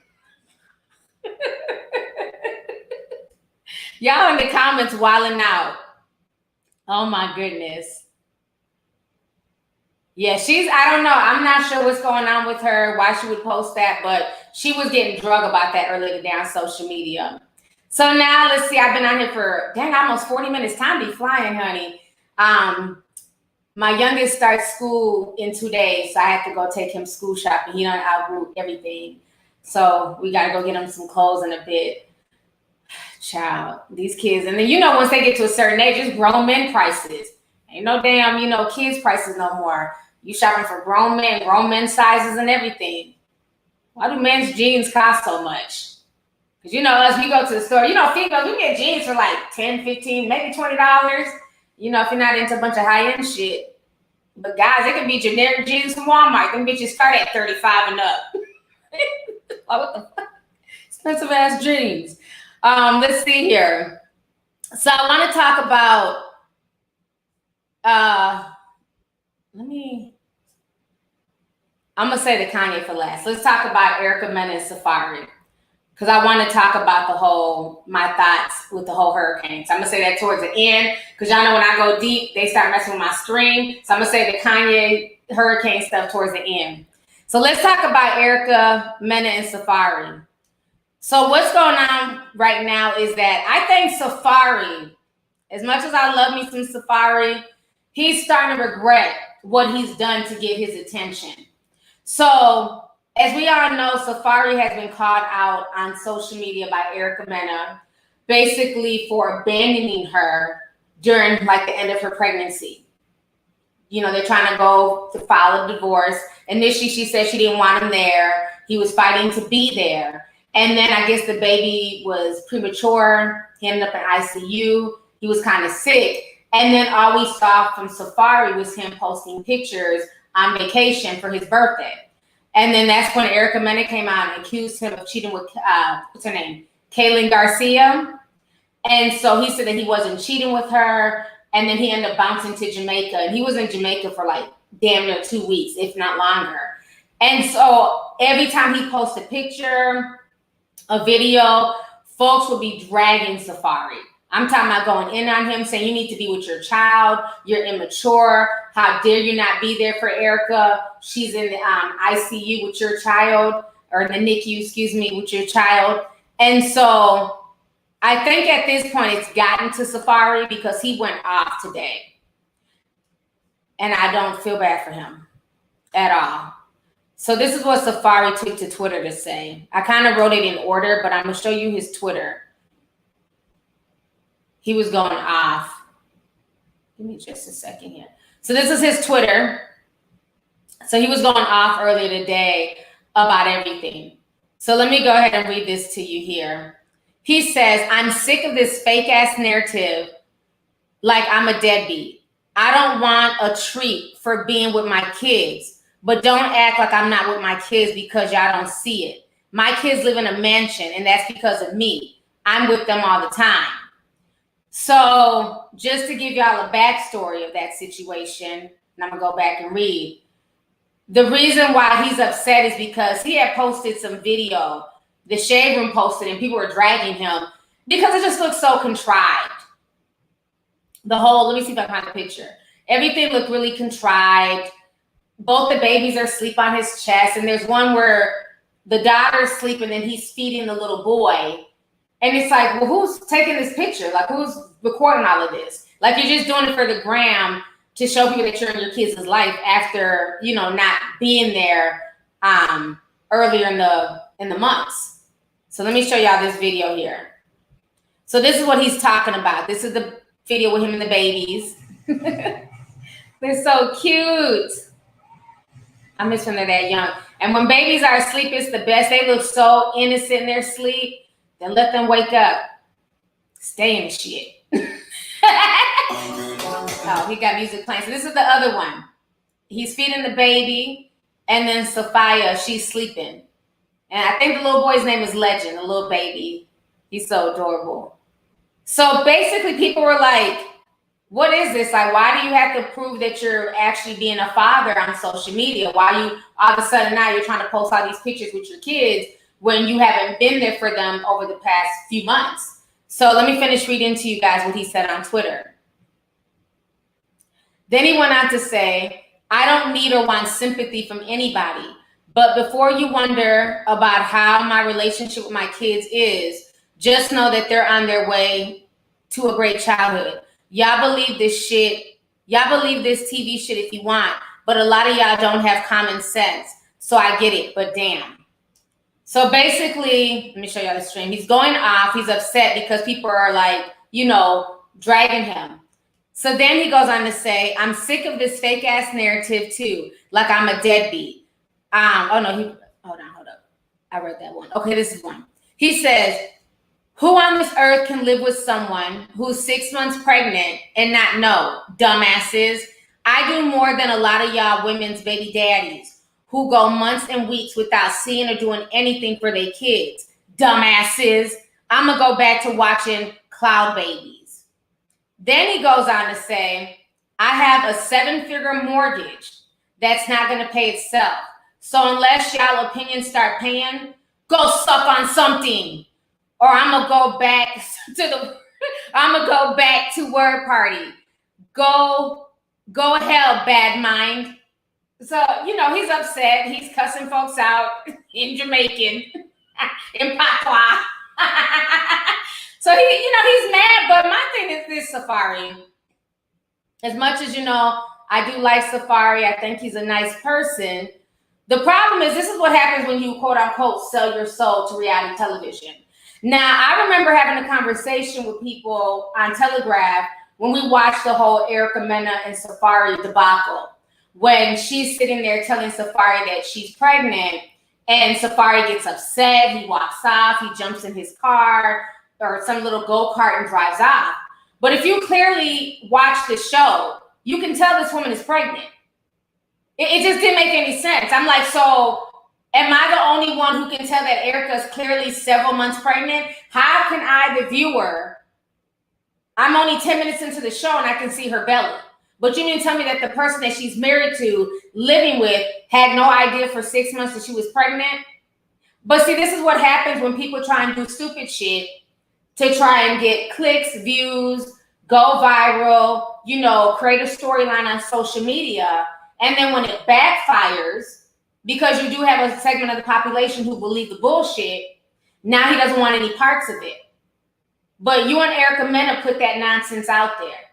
Y'all in the comments wilding out. Oh my goodness. Yeah, I don't know. I'm not sure what's going on with her, why she would post that, but she was getting drug about that earlier today on social media. So now let's see. I've been on here for almost 40 minutes. Time be flying, honey. My youngest starts school in 2 days, so I have to go take him school shopping. He done outroot everything. So we got to go get him some clothes in a bit. Child, these kids. And then, once they get to a certain age, it's grown men prices. Ain't no damn, kids prices no more. You shopping for grown men sizes and everything. Why do men's jeans cost so much? Because, as we go to the store, females, we get jeans for like $10, $15, maybe $20. If you're not into a bunch of high-end shit. But guys, it can be generic jeans from Walmart. Them bitches start at $35 and up. Like, what the fuck? Expensive ass jeans. Let's see here. So I want to talk about, I'm going to say the Kanye for last. Let's talk about Erica Mena and Safaree, because I want to talk about my thoughts with the whole hurricane. So I'm going to say that towards the end, because y'all know when I go deep, they start messing with my stream. So I'm going to say the Kanye hurricane stuff towards the end. So let's talk about Erica Mena and Safaree. So what's going on right now is that I think Safaree, as much as I love me some Safaree, he's starting to regret what he's done to get his attention. So, as we all know, Safaree has been called out on social media by Erica Mena, basically for abandoning her during like the end of her pregnancy. You know, they're trying to go to file a divorce. Initially, she said she didn't want him there. He was fighting to be there. And then I guess the baby was premature. He ended up in ICU. He was kind of sick. And then all we saw from Safaree was him posting pictures on vacation for his birthday. And then that's when Erica Mena came out and accused him of cheating with, what's her name? Kaylin Garcia. And so he said that he wasn't cheating with her. And then he ended up bouncing to Jamaica. And he was in Jamaica for like damn near 2 weeks, if not longer. And so every time he posts a picture, a video, folks will be dragging Safaree. I'm talking about going in on him, saying you need to be with your child. You're immature. How dare you not be there for Erica? She's in the ICU with your child, or the NICU, excuse me, with your child. And so I think at this point it's gotten to Safaree because he went off today. And I don't feel bad for him at all. So this is what Safaree took to Twitter to say. I kind of wrote it in order, but I'm going to show you his Twitter. He was going off. Give me just a second here. So this is his Twitter. So he was going off earlier today about everything. So let me go ahead and read this to you here. He says, I'm sick of this fake ass narrative like I'm a deadbeat. I don't want a treat for being with my kids, but don't act like I'm not with my kids because y'all don't see it. My kids live in a mansion, and that's because of me. I'm with them all the time. So just to give y'all a backstory of that situation, and I'm going to go back and read. The reason why he's upset is because he had posted some video. The Shade Room posted, and people were dragging him because it just looks so contrived. The whole, let me see if I can find the picture. Everything looked really contrived. Both the babies are asleep on his chest, and there's one where the daughter's sleeping and he's feeding the little boy. And it's like, well, who's taking this picture? Like, who's recording all of this? Like, you're just doing it for the gram to show people that you're in your kids' life after, you know, not being there earlier in the months. So let me show y'all this video here. So this is what he's talking about. This is the video with him and the babies. They're so cute. I miss when they're that young. And when babies are asleep, it's the best. They look so innocent in their sleep. Then let them wake up. Stay in the shit. Oh, he got music playing. So this is the other one. He's feeding the baby. And then Sophia, she's sleeping. And I think the little boy's name is Legend, the little baby. He's so adorable. So basically people were like, what is this? Like, why do you have to prove that you're actually being a father on social media? Why you all of a sudden now you're trying to post all these pictures with your kids when you haven't been there for them over the past few months? So let me finish reading to you guys what he said on Twitter. Then he went on to say, I don't need or want sympathy from anybody, but before you wonder about how my relationship with my kids is, just know that they're on their way to a great childhood. Y'all believe this shit. Y'all believe this TV shit if you want, but a lot of y'all don't have common sense. So I get it, but damn. So basically, let me show y'all the stream. He's going off. He's upset because people are like, you know, dragging him. So then he goes on to say, I'm sick of this fake ass narrative too. Like I'm a deadbeat. Hold up. I read that one. Okay, this is one. He says, who on this earth can live with someone who's 6 months pregnant and not know? Dumbasses. I do more than a lot of y'all women's baby daddies who go months and weeks without seeing or doing anything for their kids. Dumbasses. I'm going to go back to watching Cloud Babies. Then he goes on to say, I have a 7-figure mortgage that's not going to pay itself. So unless y'all opinions start paying, go suck on something. Or I'm going to go back to word party. Go hell, bad mind. So, you know, he's upset. He's cussing folks out in Jamaican. in patois. So he's mad. But my thing is this, Safaree. As much as I do like Safaree. I think he's a nice person. The problem is, this is what happens when you quote unquote sell your soul to reality television. Now, I remember having a conversation with people on Telegraph when we watched the whole Erica Mena and Safaree debacle, when she's sitting there telling Safaree that she's pregnant, and Safaree gets upset, he walks off, he jumps in his car or some little go-kart and drives off. But if you clearly watch the show, you can tell this woman is pregnant. It just didn't make any sense. I'm like, so am I the only one who can tell that Erica is clearly several months pregnant? How can I, the viewer, I'm only 10 minutes into the show and I can see her belly. But you mean to tell me that the person that she's married to, living with, had no idea for 6 months that she was pregnant? But see, this is what happens when people try and do stupid shit to try and get clicks, views, go viral, create a storyline on social media. And then when it backfires, because you do have a segment of the population who believe the bullshit, now he doesn't want any parts of it. But you and Erica Mena put that nonsense out there.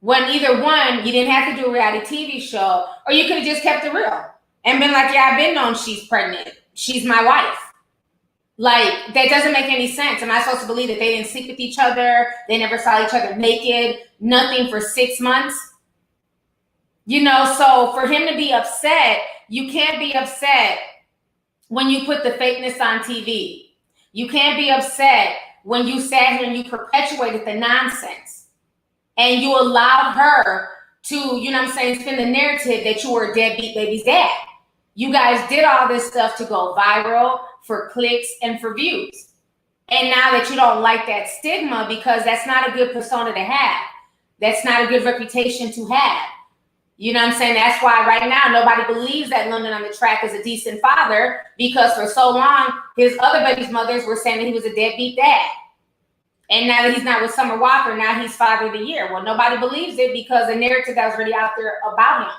When either one, you didn't have to do a reality TV show, or you could have just kept it real and been like, yeah, I've been known she's pregnant. She's my wife. Like, that doesn't make any sense. Am I supposed to believe that they didn't sleep with each other? They never saw each other naked, nothing for 6 months? So for him to be upset, you can't be upset when you put the fakeness on TV. You can't be upset when you sat here and you perpetuated the nonsense and you allowed her to, spin the narrative that you were a deadbeat baby's dad. You guys did all this stuff to go viral, for clicks and for views. And now that you don't like that stigma, because that's not a good persona to have. That's not a good reputation to have. That's why right now nobody believes that London on the Track is a decent father, because for so long his other baby's mothers were saying that he was a deadbeat dad. And now that he's not with Summer Walker, now he's Father of the Year. Well, nobody believes it because the narrative that was already out there about him.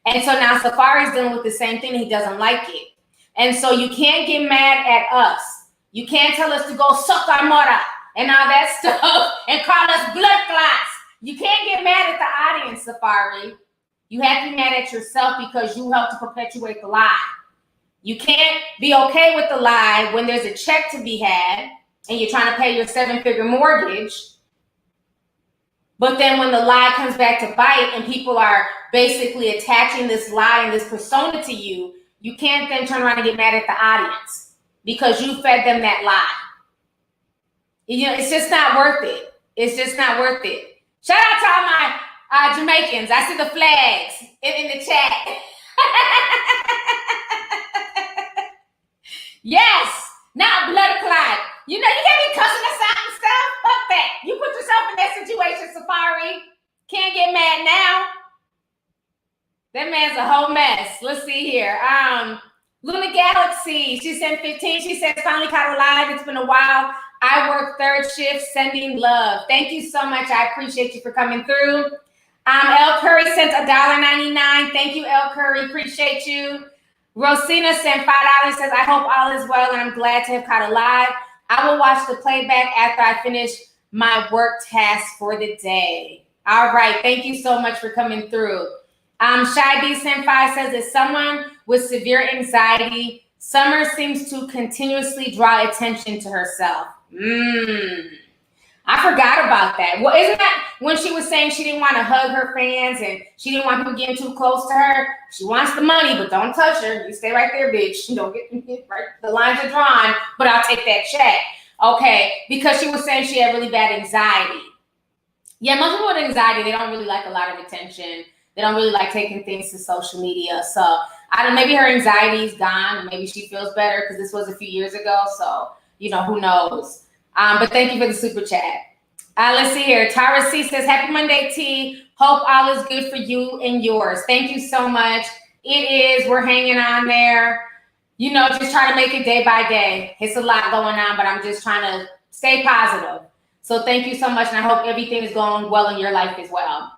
And so now Safaree's dealing with the same thing, and he doesn't like it. And so you can't get mad at us. You can't tell us to go suck our mother and all that stuff and call us blood clots. You can't get mad at the audience, Safaree. You have to be mad at yourself because you helped to perpetuate the lie. You can't be okay with the lie when there's a check to be had and you're trying to pay your 7-figure mortgage. But then when the lie comes back to bite and people are basically attaching this lie and this persona to you, you can't then turn around and get mad at the audience because you fed them that lie. It's just not worth it. It's just not worth it. Shout out to all my Jamaicans. I see the flags in the chat. Yes, not blood clot. You can't be cussing us out and stuff. Fuck that. You put yourself in that situation, Safaree. Can't get mad now. That man's a whole mess. Let's see here. Luna Galaxy, she sent 15. She says, finally caught alive. It's been a while. I work third shift, sending love. Thank you so much. I appreciate you for coming through. El Curry sent $1.99. Thank you, El Curry. Appreciate you. Rosina sent $5. Says, I hope all is well, and I'm glad to have caught alive. I will watch the playback after I finish my work task for the day. All right. Thank you so much for coming through. Shy B sent 5 says, as someone with severe anxiety, Summer seems to continuously draw attention to herself. I forgot about that. Well, isn't that when she was saying she didn't want to hug her fans and she didn't want people getting too close to her? She wants the money, but don't touch her. You stay right there, bitch. You don't get right. The lines are drawn, but I'll take that check. Okay, because she was saying she had really bad anxiety. Yeah, most people with anxiety, they don't really like a lot of attention. They don't really like taking things to social media. So I don't know, maybe her anxiety's gone and maybe she feels better because this was a few years ago. So, who knows? But thank you for the super chat. Let's see here. Tara C says, happy Monday, T. Hope all is good for you and yours. Thank you so much. It is. We're hanging on there. Just trying to make it day by day. It's a lot going on, but I'm just trying to stay positive. So thank you so much. And I hope everything is going well in your life as well.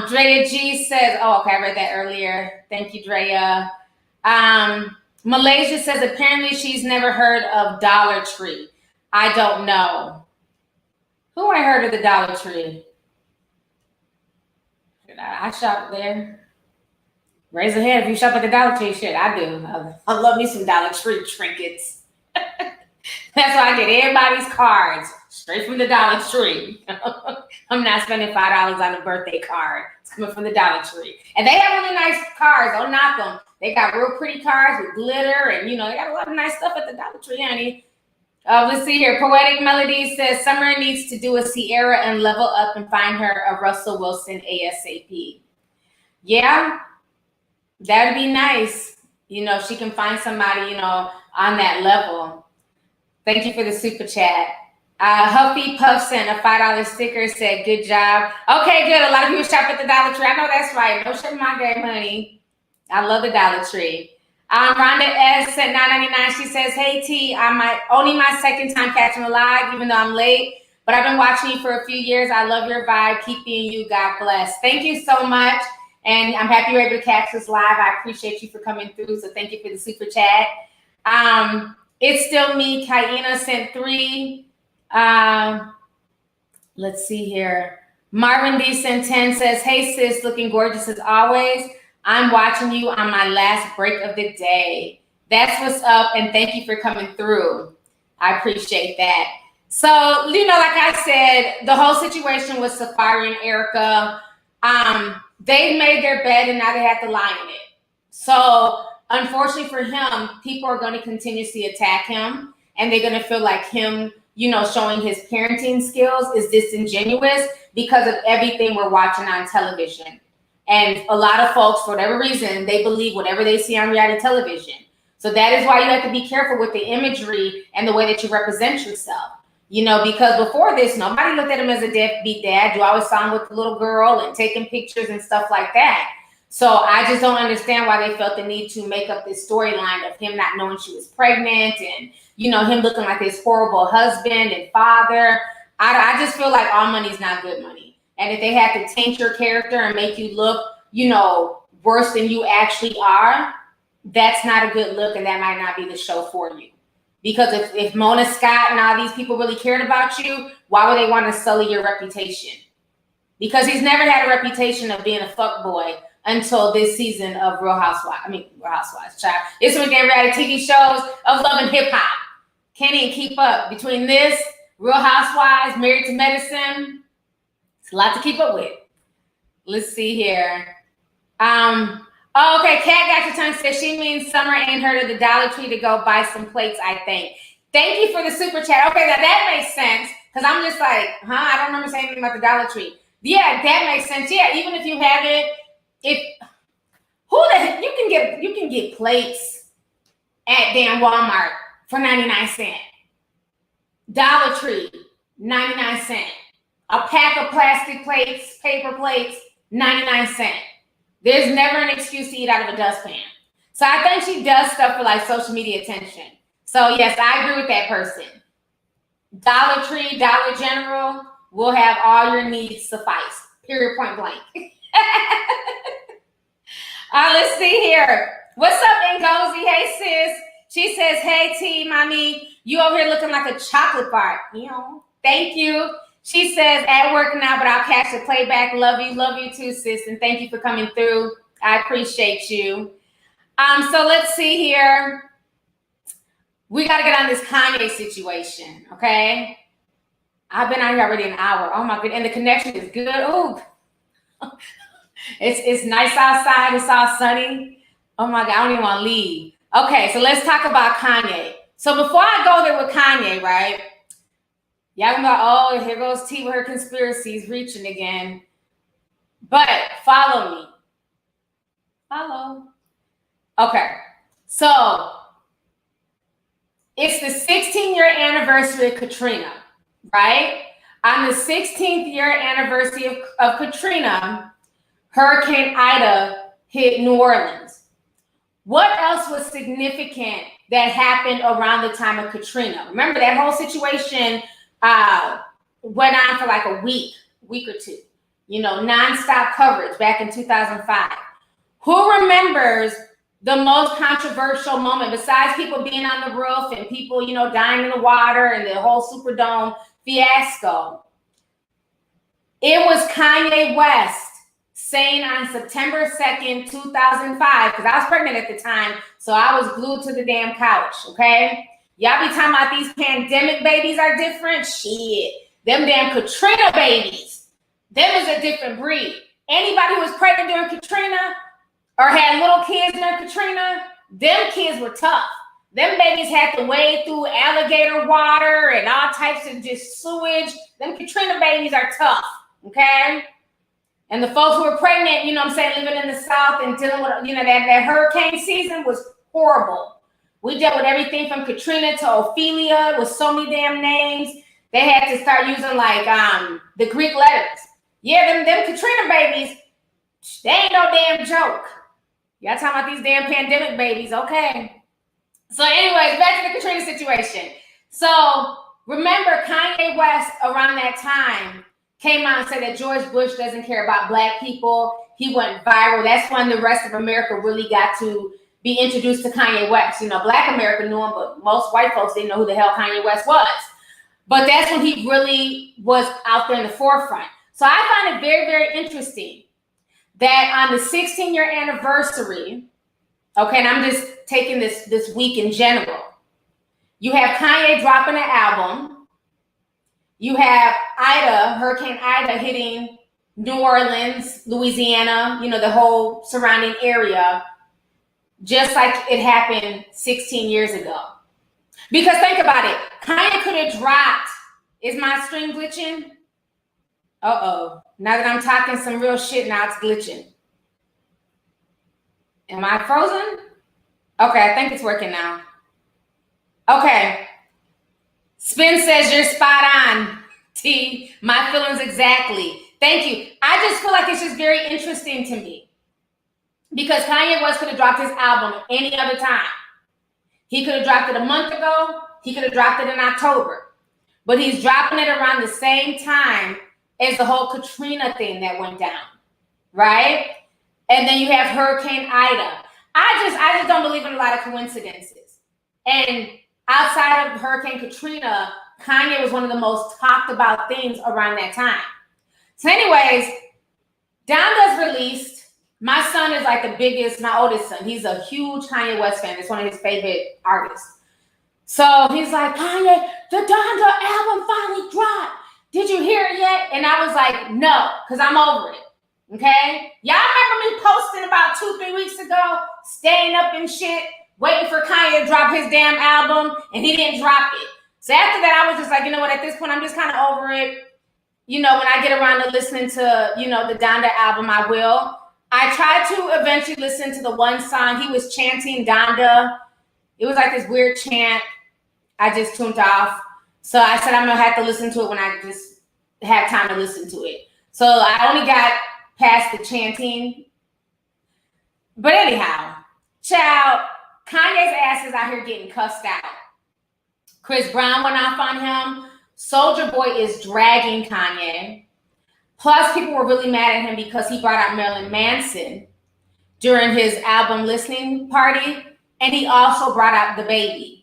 Drea G says, oh, okay, I read that earlier. Thank you, Drea. Malaysia says apparently she's never heard of Dollar Tree. I don't know. Who ain't heard of the Dollar Tree? I shop there. Raise a hand if you shop at the Dollar Tree. Shit, I do. I love me some Dollar Tree trinkets. That's why I get everybody's cards straight from the Dollar Tree. I'm not spending $5 on a birthday card. It's coming from the Dollar Tree. And they have really nice cards. Don't knock them. They got real pretty cards with glitter, and they got a lot of nice stuff at the Dollar Tree, honey. Let's see here. Poetic Melody says Summer needs to do a Sierra and level up and find her a Russell Wilson ASAP. Yeah, that'd be nice. She can find somebody, on that level. Thank you for the super chat. Huffy Puff sent a $5 sticker, said, good job. Okay, good. A lot of people shop at the Dollar Tree. I know that's right. No shit in my game, honey. I love the Dollar Tree. Rhonda S sent $9.99. She says, hey, T, only my second time catching a live, even though I'm late. But I've been watching you for a few years. I love your vibe. Keep being you. God bless. Thank you so much. And I'm happy you're able to catch this live. I appreciate you for coming through. So thank you for the super chat. It's still me. Kaina sent 3. Let's see here. Marvin D sent 10, says, hey, sis, looking gorgeous as always. I'm watching you on my last break of the day. That's what's up, and thank you for coming through. I appreciate that. So, like I said, the whole situation with Safaree and Erica, they made their bed, and now they have to lie in it. So, unfortunately for him, people are going to continuously attack him, and they're going to feel like him, showing his parenting skills is disingenuous because of everything we're watching on television. And a lot of folks, for whatever reason, they believe whatever they see on reality television. So that is why you have to be careful with the imagery and the way that you represent yourself. Because before this, nobody looked at him as a deadbeat dad. You always saw him with the little girl and taking pictures and stuff like that. So I just don't understand why they felt the need to make up this storyline of him not knowing she was pregnant and, him looking like this horrible husband and father. I just feel like all money is not good money. And if they have to taint your character and make you look, worse than you actually are, that's not a good look, and that might not be the show for you. Because if Mona Scott and all these people really cared about you, why would they want to sully your reputation? Because he's never had a reputation of being a fuckboy until this season of Real Housewives, child. It's when they reality TV shows of Love and Hip Hop. Can't even keep up. Between this, Real Housewives, Married to Medicine, a lot to keep up with. Let's see here. Okay, Kat got your tongue says she means Summer ain't heard of the Dollar Tree to go buy some plates, I think. Thank you for the super chat. Okay, now that makes sense. Because I'm just like, I don't remember saying anything about the Dollar Tree. Yeah, that makes sense. Yeah, even if you have it, you can get plates at damn Walmart for 99 cents. Dollar Tree, 99 cents. A pack of plastic plates, paper plates, 99 cents. There's never an excuse to eat out of a dustpan. So I think she does stuff for like social media attention. So yes, I agree with that person. Dollar Tree, Dollar General will have all your needs suffice. Period, point blank. Let's see here. What's up, Ngozi? Hey, sis. She says, hey, T, mommy, you over here looking like a chocolate bar. Thank you. She says, at work now, but I'll catch the playback. Love you too, sis. And thank you for coming through. I appreciate you. So let's see here. We got to get on this Kanye situation, okay? I've been out here already an hour. Oh, my goodness. And the connection is good. Ooh. It's nice outside. It's all sunny. Oh, my God. I don't even want to leave. Okay, so let's talk about Kanye. So before I go there with Kanye, right? Y'all gonna go, oh, here goes T with her conspiracies reaching again. But follow me. Follow. Okay. So it's the 16th-year anniversary of Katrina, right? On the 16th year anniversary of Katrina, Hurricane Ida hit New Orleans. What else was significant that happened around the time of Katrina? Remember that whole situation went on for like a week or two, nonstop coverage back in 2005. Who remembers the most controversial moment, besides people being on the roof and people, you know, dying in the water and the whole Superdome fiasco, it was Kanye West saying on September 2nd, 2005, because I was pregnant at the time, so I was glued to the damn couch, okay? Y'all be talking about these pandemic babies are different? Shit. Them damn Katrina babies, them is a different breed. Anybody who was pregnant during Katrina or had little kids during Katrina, them kids were tough. Them babies had to wade through alligator water and all types of just sewage. Them Katrina babies are tough, okay? And the folks who were pregnant, you know what I'm saying, living in the South and dealing with, you know, that hurricane season was horrible. We dealt with everything from Katrina to Ophelia with so many damn names. They had to start using like the Greek letters. Yeah, them Katrina babies, they ain't no damn joke. Y'all talking about these damn pandemic babies, okay? So anyways, back to the Katrina situation. So remember Kanye West around that time came out and said that George Bush doesn't care about black people. He went viral. That's when the rest of America really got to be introduced to Kanye West. You know, black America knew him, but most white folks didn't know who the hell Kanye West was. But that's when he really was out there in the forefront. So I find it very, very interesting that on the 16-year anniversary, okay, and I'm just taking this week in general, you have Kanye dropping an album. You have Hurricane Ida hitting New Orleans, Louisiana, you know, the whole surrounding area, just like it happened 16 years ago. Because think about it, Kanye could have dropped, is my stream glitching? Uh-oh, now that I'm talking some real shit, now it's glitching. Am I frozen? Okay, I think it's working now. Okay. Spin says you're spot on, T. My feelings exactly. Thank you. I just feel like it's just very interesting to me because Kanye West could have dropped his album any other time. He could have dropped it a month ago. He could have dropped it in October. But he's dropping it around the same time as the whole Katrina thing that went down, right? And then you have Hurricane Ida. I just don't believe in a lot of coincidences. And outside of Hurricane Katrina, Kanye was one of the most talked about things around that time. So anyways, Donda's released. My son is like the biggest, my oldest son. He's a huge Kanye West fan. It's one of his favorite artists. So he's like, Kanye, the Donda album finally dropped. Did you hear it yet? And I was like, no, because I'm over it. Okay? Y'all remember me posting about 2-3 weeks ago, staying up and shit, waiting for Kanye to drop his damn album, and he didn't drop it. So after that, I was just like, you know what, at this point, I'm just kind of over it. You know, when I get around to listening to, you know, the Donda album, I will. I tried to eventually listen to the one song. He was chanting Donda. It was like this weird chant. I just tuned off. So I said I'm going to have to listen to it when I just have time to listen to it. So I only got past the chanting. But anyhow, child, Kanye's ass is out here getting cussed out. Chris Brown went off on him. Soulja Boy is dragging Kanye. Plus, people were really mad at him because he brought out Marilyn Manson during his album listening party. And he also brought out the baby.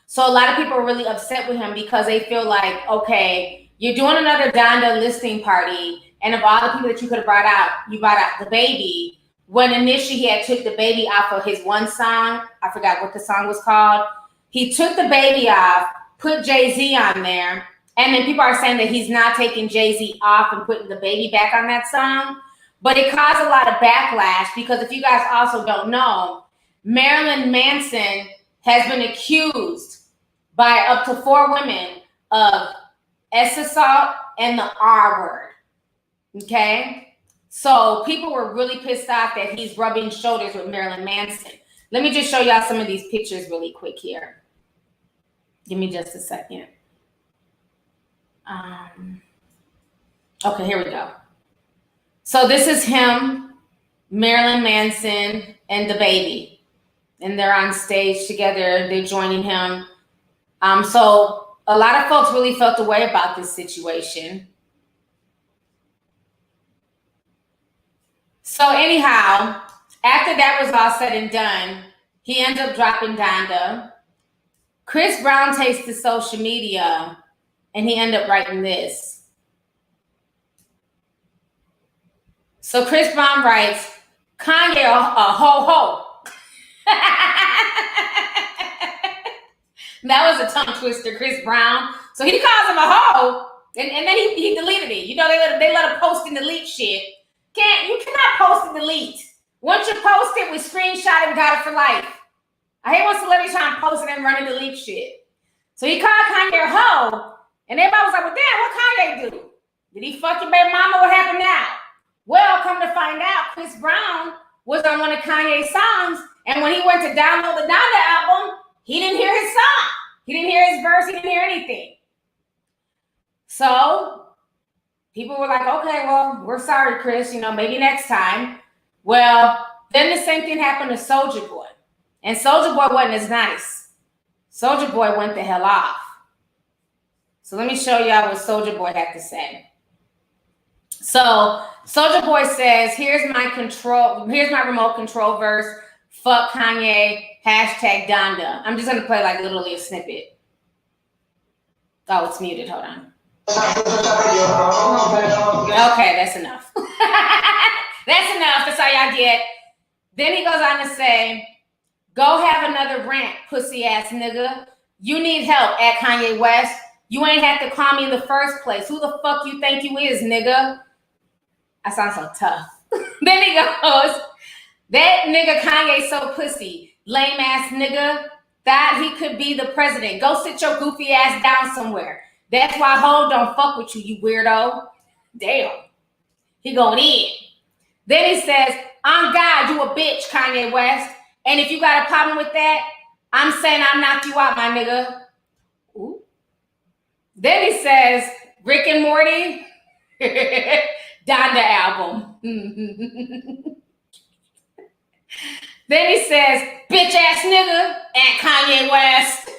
So a lot of people are really upset with him because they feel like, okay, you're doing another Donda listening party. And of all the people that you could have brought out, you brought out the baby. When initially he had took the baby off of his one song, I forgot what the song was called. He took the baby off, put Jay-Z on there. And then people are saying that he's not taking Jay-Z off and putting the baby back on that song. But it caused a lot of backlash because if you guys also don't know, Marilyn Manson has been accused by up to 4 women of assault and the R word. Okay? So people were really pissed off that he's rubbing shoulders with Marilyn Manson. Let me just show y'all some of these pictures really quick here. Give me just a second. Okay, here we go. So this is him, Marilyn Manson, and the baby. And they're on stage together. They're joining him. So a lot of folks really felt the way about this situation. So anyhow, After that was all said and done, he ends up dropping Donda. Chris Brown takes to social media and he ended up writing this. So Chris Brown writes, Kanye a ho-ho. That was a tongue twister, Chris Brown. So he calls him a hoe, and then he deleted it. You know, they let him post and delete shit. You cannot post and delete. Once you post it, we screenshot it and got it for life. I hate when celebrities try and post it and run and delete shit. So he called Kanye a hoe, and everybody was like, well, damn, what Kanye do? Did he fuck your baby mama? What happened now? Well, come to find out, Chris Brown was on one of Kanye's songs, and when he went to download the Donda album, he didn't hear his song. He didn't hear his verse. He didn't hear anything. So people were like, okay, well, we're sorry, Chris. You know, maybe next time. Well, then the same thing happened to Soulja Boy. And Soulja Boy wasn't as nice. Soulja Boy went the hell off. So let me show y'all what Soulja Boy had to say. So Soulja Boy says, here's my remote control verse. Fuck Kanye, hashtag Donda. I'm just going to play like literally a snippet. Oh, it's muted. Hold on. Okay, that's enough. That's enough. That's all y'all get. Then he goes on to say, go have another rant, pussy ass nigga. You need help at Kanye West. You ain't have to call me in the first place. Who the fuck you think you is, nigga? I sound so tough. Then he goes, that nigga Kanye so pussy, lame ass nigga, thought he could be the president. Go sit your goofy ass down somewhere. That's why Ho don't fuck with you weirdo. Damn. He going in. Then he says, on God, you a bitch, Kanye West. And if you got a problem with that, I'm saying I'll knock you out, my nigga. Ooh. Then he says, Rick and Morty, Donda album. Then he says, bitch ass nigga at Kanye West.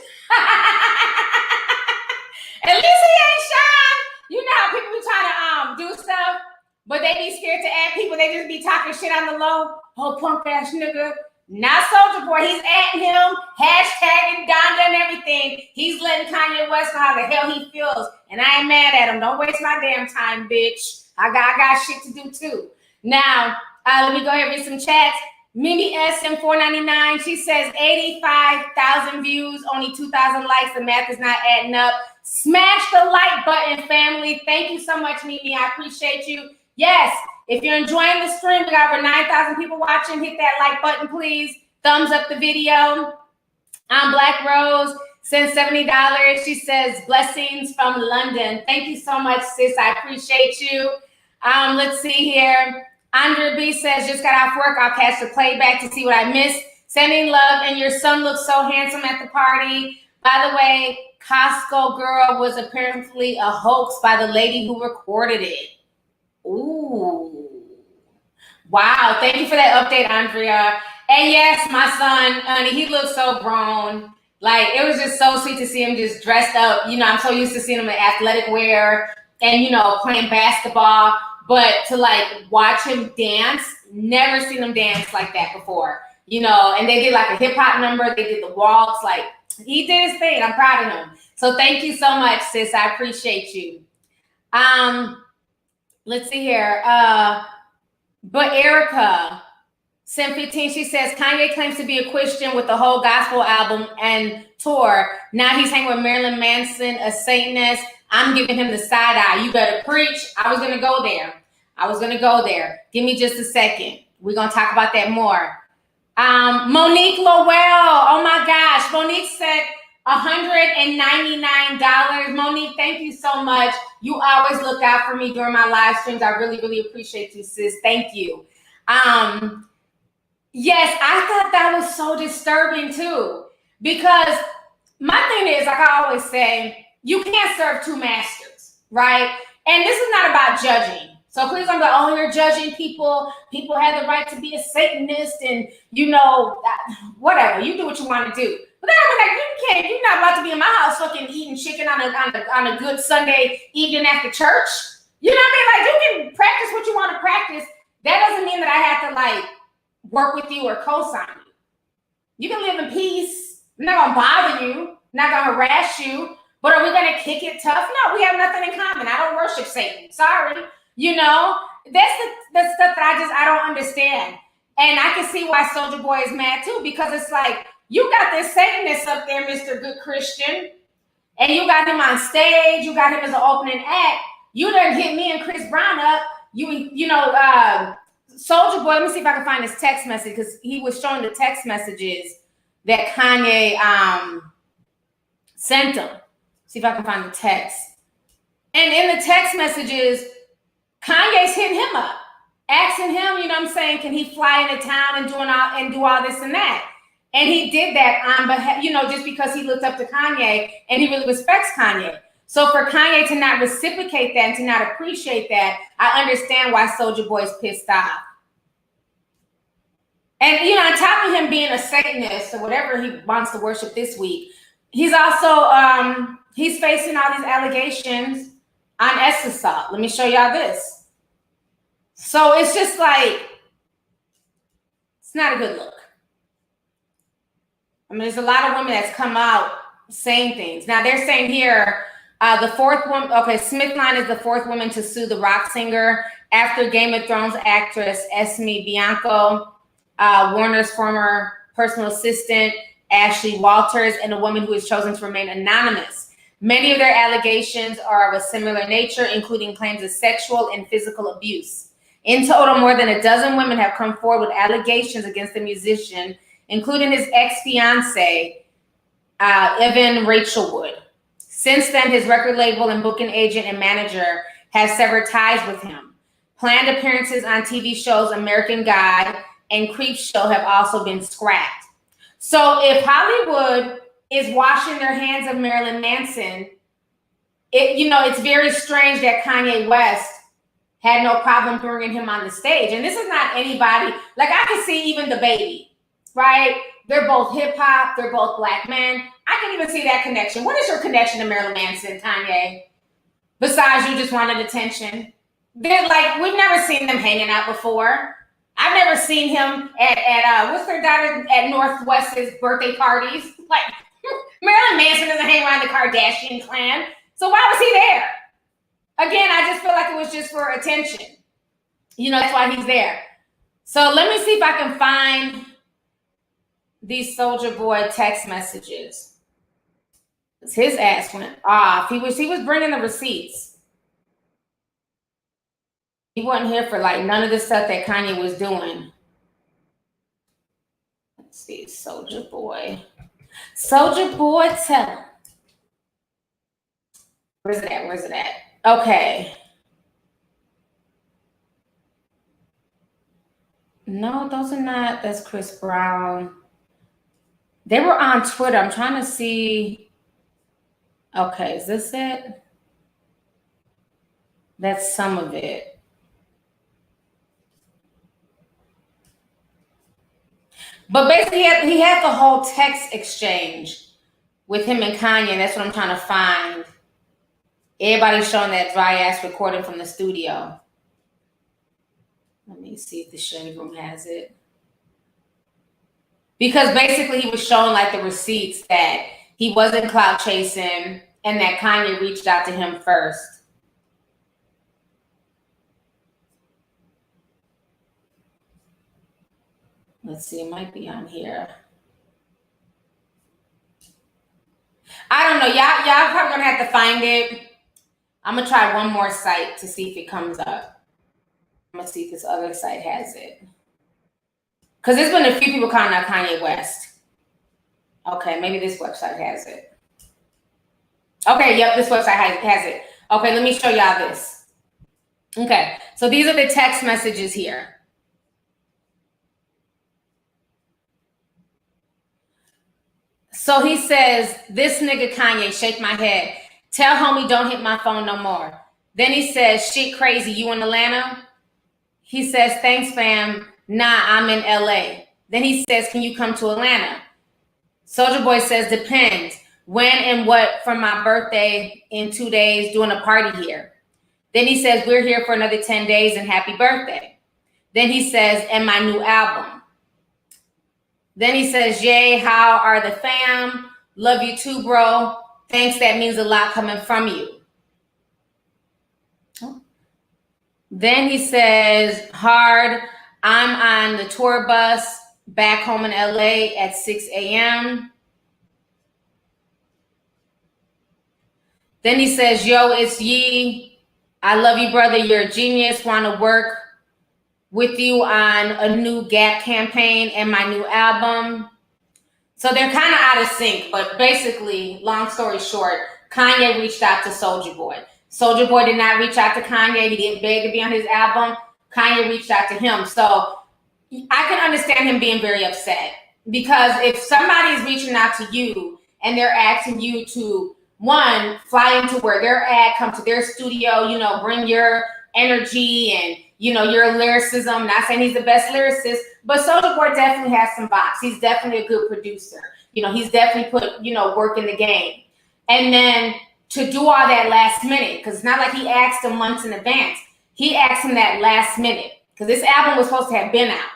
At least he ain't shy. You know how people be trying to do stuff, but they be scared to add people. They just be talking shit on the low. Oh, punk ass nigga. Not Soulja Boy. He's at him, hashtagging Donda and everything. He's letting Kanye West know how the hell he feels. And I ain't mad at him. Don't waste my damn time, bitch. I got shit to do too. Now, let me go ahead and read some chats. Mimi SM499, she says 85,000 views, only 2,000 likes. The math is not adding up. Smash the like button, family. Thank you so much, Mimi. I appreciate you. Yes, if you're enjoying the stream, we got over 9,000 people watching. Hit that like button, please. Thumbs up the video. I'm Black Rose. Send $70. She says, blessings from London. Thank you so much, sis. I appreciate you. Let's see here. Andrea B says, just got off work. I'll catch the playback to see what I missed. Sending love, and your son looks so handsome at the party. By the way, Costco girl was apparently a hoax by the lady who recorded it. Ooh. Wow. Thank you for that update, Andrea. And yes, my son, honey, he looks so grown. Like, it was just so sweet to see him just dressed up. You know, I'm so used to seeing him in athletic wear and, you know, playing basketball. But to, like, watch him dance, never seen him dance like that before. You know, and they did, like, a hip-hop number. They did the waltz. Like, he did his thing. I'm proud of him. So thank you so much, sis. I appreciate you. Let's see here. But Erica, Sim 15, she says, Kanye claims to be a Christian with the whole gospel album and tour. Now he's hanging with Marilyn Manson, a Satanist. I'm giving him the side eye. You better preach. I was going to go there. Give me just a second. We're going to talk about that more. Monique Lowell. Oh, my gosh. Monique said $199. Monique, thank you so much. You always look out for me during my live streams. I really, really appreciate you, sis. Thank you. Yes, I thought that was so disturbing, too. Because my thing is, like I always say, you can't serve two masters, right? And this is not about judging. So please don't go, oh, you're judging people. People have the right to be a Satanist and, you know, whatever. You do what you want to do. But then I'm like, you're not about to be in my house fucking eating chicken on a good Sunday evening after church. You know what I mean? Like, you can practice what you want to practice. That doesn't mean that I have to, like, work with you or co-sign you. You can live in peace. I'm not gonna bother you, I'm not gonna harass you, but are we gonna kick it tough? No, we have nothing in common. I don't worship Satan. Sorry. You know, that's the stuff that I don't understand. And I can see why Soulja Boy is mad too, because it's like, you got this Satanist up there, Mr. Good Christian, and you got him on stage, you got him as an opening act. You done hit me and Chris Brown up. Soulja Boy, let me see if I can find his text message, because he was showing the text messages that Kanye sent him. See if I can find the text. And in the text messages, Kanye's hitting him up, asking him, you know what I'm saying, can he fly into town and do all this and that? And he did that on behalf, just because he looked up to Kanye and he really respects Kanye. So for Kanye to not reciprocate that and to not appreciate that, I understand why Soulja Boy's pissed off. And, on top of him being a Satanist or whatever he wants to worship this week, he's also, he's facing all these allegations on assault. Let me show y'all this. So it's just like, it's not a good look. I mean, there's a lot of women that's come out saying things. Now they're saying here, the fourth woman, okay, Smithline is the fourth woman to sue the rock singer after Game of Thrones actress Esme Bianco, Warner's former personal assistant, Ashley Walters, and a woman who has chosen to remain anonymous. Many of their allegations are of a similar nature, including claims of sexual and physical abuse. In total, more than a dozen women have come forward with allegations against the musician, including his ex-fiancee, Evan Rachelwood. Since then, his record label and booking agent and manager have severed ties with him. Planned appearances on TV shows American Guy and Creep Show have also been scrapped. So if Hollywood is washing their hands of Marilyn Manson, it's very strange that Kanye West had no problem bringing him on the stage. And this is not anybody, like I can see even the baby, right? They're both hip hop, they're both black men. I can even see that connection. What is your connection to Marilyn Manson, Kanye? Besides you just wanted attention. They're like, we've never seen them hanging out before. I've never seen him at what's their daughter at Northwest's birthday parties. Like, Marilyn Manson doesn't hang around the Kardashian clan. So why was he there? Again, I just feel like it was just for attention. That's why he's there. So let me see if I can find these Soulja Boy text messages. His ass went off. He was bringing the receipts. He wasn't here for like none of the stuff that Kanye was doing. Let's see, Soulja Boy. Soulja Boy, tell him. Where's it at? Okay. No, those are not. That's Chris Brown. They were on Twitter. I'm trying to see. Okay, is this it? That's some of it. But basically, he had the whole text exchange with him and Kanye, and that's what I'm trying to find. Everybody's showing that dry ass recording from the studio. Let me see if the Shade Room has it. Because basically he was showing like the receipts that he wasn't clout chasing and that Kanye reached out to him first. Let's see, it might be on here. I don't know. Y'all probably gonna have to find it. I'm gonna try one more site to see if it comes up. I'm gonna see if this other site has it. Because there's been a few people calling out Kanye West. Okay, maybe this website has it. Okay, yep, this website has it. Okay, let me show y'all this. Okay, so these are the text messages here. So he says, this nigga Kanye, shake my head. Tell homie don't hit my phone no more. Then he says, shit crazy, you in Atlanta? He says, thanks fam. Nah, I'm in LA. Then he says, can you come to Atlanta? Soulja Boy says, depends. When and what for my birthday in 2 days, doing a party here. Then he says, we're here for another 10 days and happy birthday. Then he says, and my new album. Then he says, Jay, how are the fam? Love you too, bro. Thanks, that means a lot coming from you. Then he says, hard, I'm on the tour bus back home in LA at 6 a.m. Then he says, yo, it's Yee. I love you, brother. You're a genius. Want to work with you on a new Gap campaign and my new album. So they're kind of out of sync, but basically, long story short, Kanye reached out to Soulja Boy. Soulja Boy did not reach out to Kanye. He didn't beg to be on his album. Kanye reached out to him. So I can understand him being very upset, because if somebody is reaching out to you and they're asking you to, one, fly into where they're at, come to their studio, you know, bring your energy and, you know, your lyricism. Not saying he's the best lyricist, but Soulja Boy definitely has some bops. He's definitely a good producer. You know, he's definitely put, you know, work in the game. And then to do all that last minute, because it's not like he asked him months in advance. He asked him that last minute, because this album was supposed to have been out.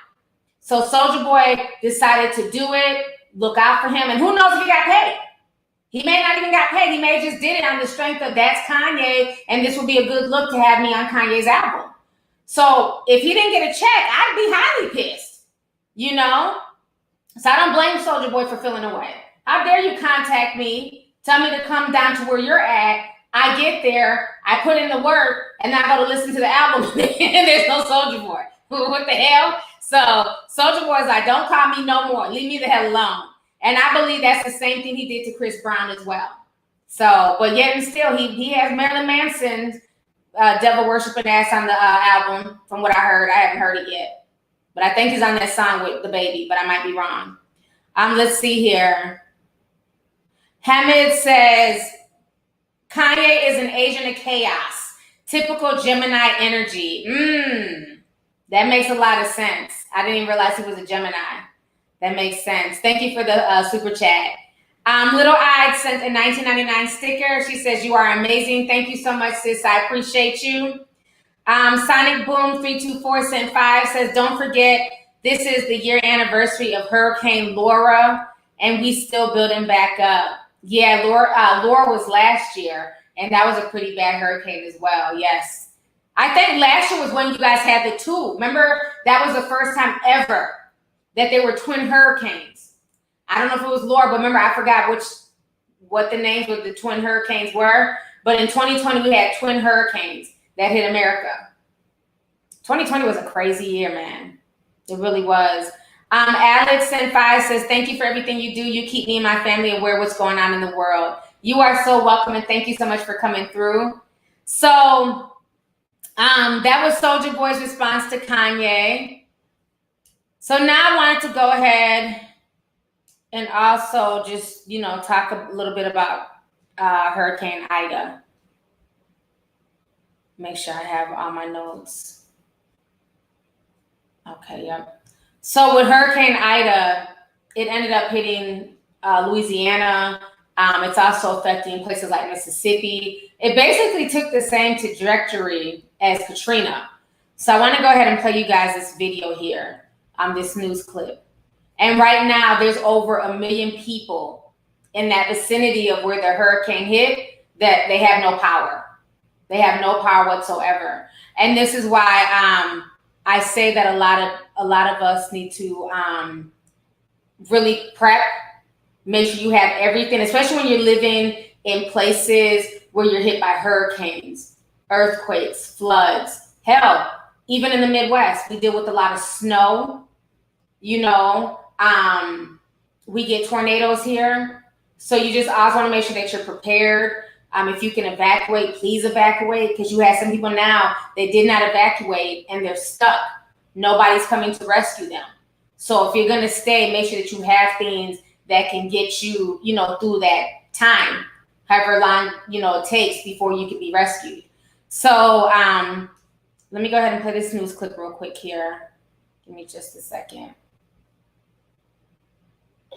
So Soulja Boy decided to do it. Look out for him. And who knows if he got paid? He may not even got paid. He may just did it on the strength of that's Kanye, and this would be a good look to have me on Kanye's album. So if he didn't get a check, I'd be highly pissed, you know? So I don't blame Soulja Boy for feeling away. How dare you contact me, tell me to come down to where you're at. I get there, I put in the work, and then I go to listen to the album, and there's no Soulja Boy. What the hell? So Soulja Boy's like, don't call me no more. Leave me the hell alone. And I believe that's the same thing he did to Chris Brown as well. So, but yet and still, he has Marilyn Manson's devil worshiping ass on the album, from what I heard. I haven't heard it yet. But I think he's on that song with the baby, but I might be wrong. Let's see here. Hamid says, Kanye is an agent of chaos. Typical Gemini energy. That makes a lot of sense. I didn't even realize he was a Gemini. That makes sense. Thank you for the super chat. Little Eyed sent a 1999 sticker. She says, you are amazing. Thank you so much, sis. I appreciate you. Sonic Boom 324 sent 5, says, don't forget, this is the year anniversary of Hurricane Laura, and we still building back up. Yeah, Laura was last year, and that was a pretty bad hurricane as well. Yes. I think last year was when you guys had the two. Remember, that was the first time ever that there were twin hurricanes. I don't know if it was Laura, but remember, I forgot what the names of the twin hurricanes were. But in 2020, we had twin hurricanes that hit America. 2020 was a crazy year, man. It really was. Alex Sen 5 says, thank you for everything you do. You keep me and my family aware of what's going on in the world. You are so welcome, and thank you so much for coming through. So that was Soulja Boy's response to Kanye. So now I wanted to go ahead and also just, you know, talk a little bit about Hurricane Ida. Make sure I have all my notes. Okay, yep. So with Hurricane Ida, it ended up hitting Louisiana. It's also affecting places like Mississippi. It basically took the same trajectory as Katrina. So I want to go ahead and play you guys this video here. This news clip. And right now, there's over 1 million people in that vicinity of where the hurricane hit that they have no power. They have no power whatsoever. And this is why I say that a lot of us need to really prep, make sure you have everything, especially when you're living in places where you're hit by hurricanes, earthquakes, floods. Hell, even in the Midwest, we deal with a lot of snow. You know, we get tornadoes here. So you just always want to make sure that you're prepared. If you can evacuate, please evacuate, because you have some people now, they did not evacuate and they're stuck. Nobody's coming to rescue them. So if you're going to stay, make sure that you have things that can get you, you know, through that time, however long, you know, it takes before you can be rescued. So let me go ahead and play this news clip real quick here. Give me just a second.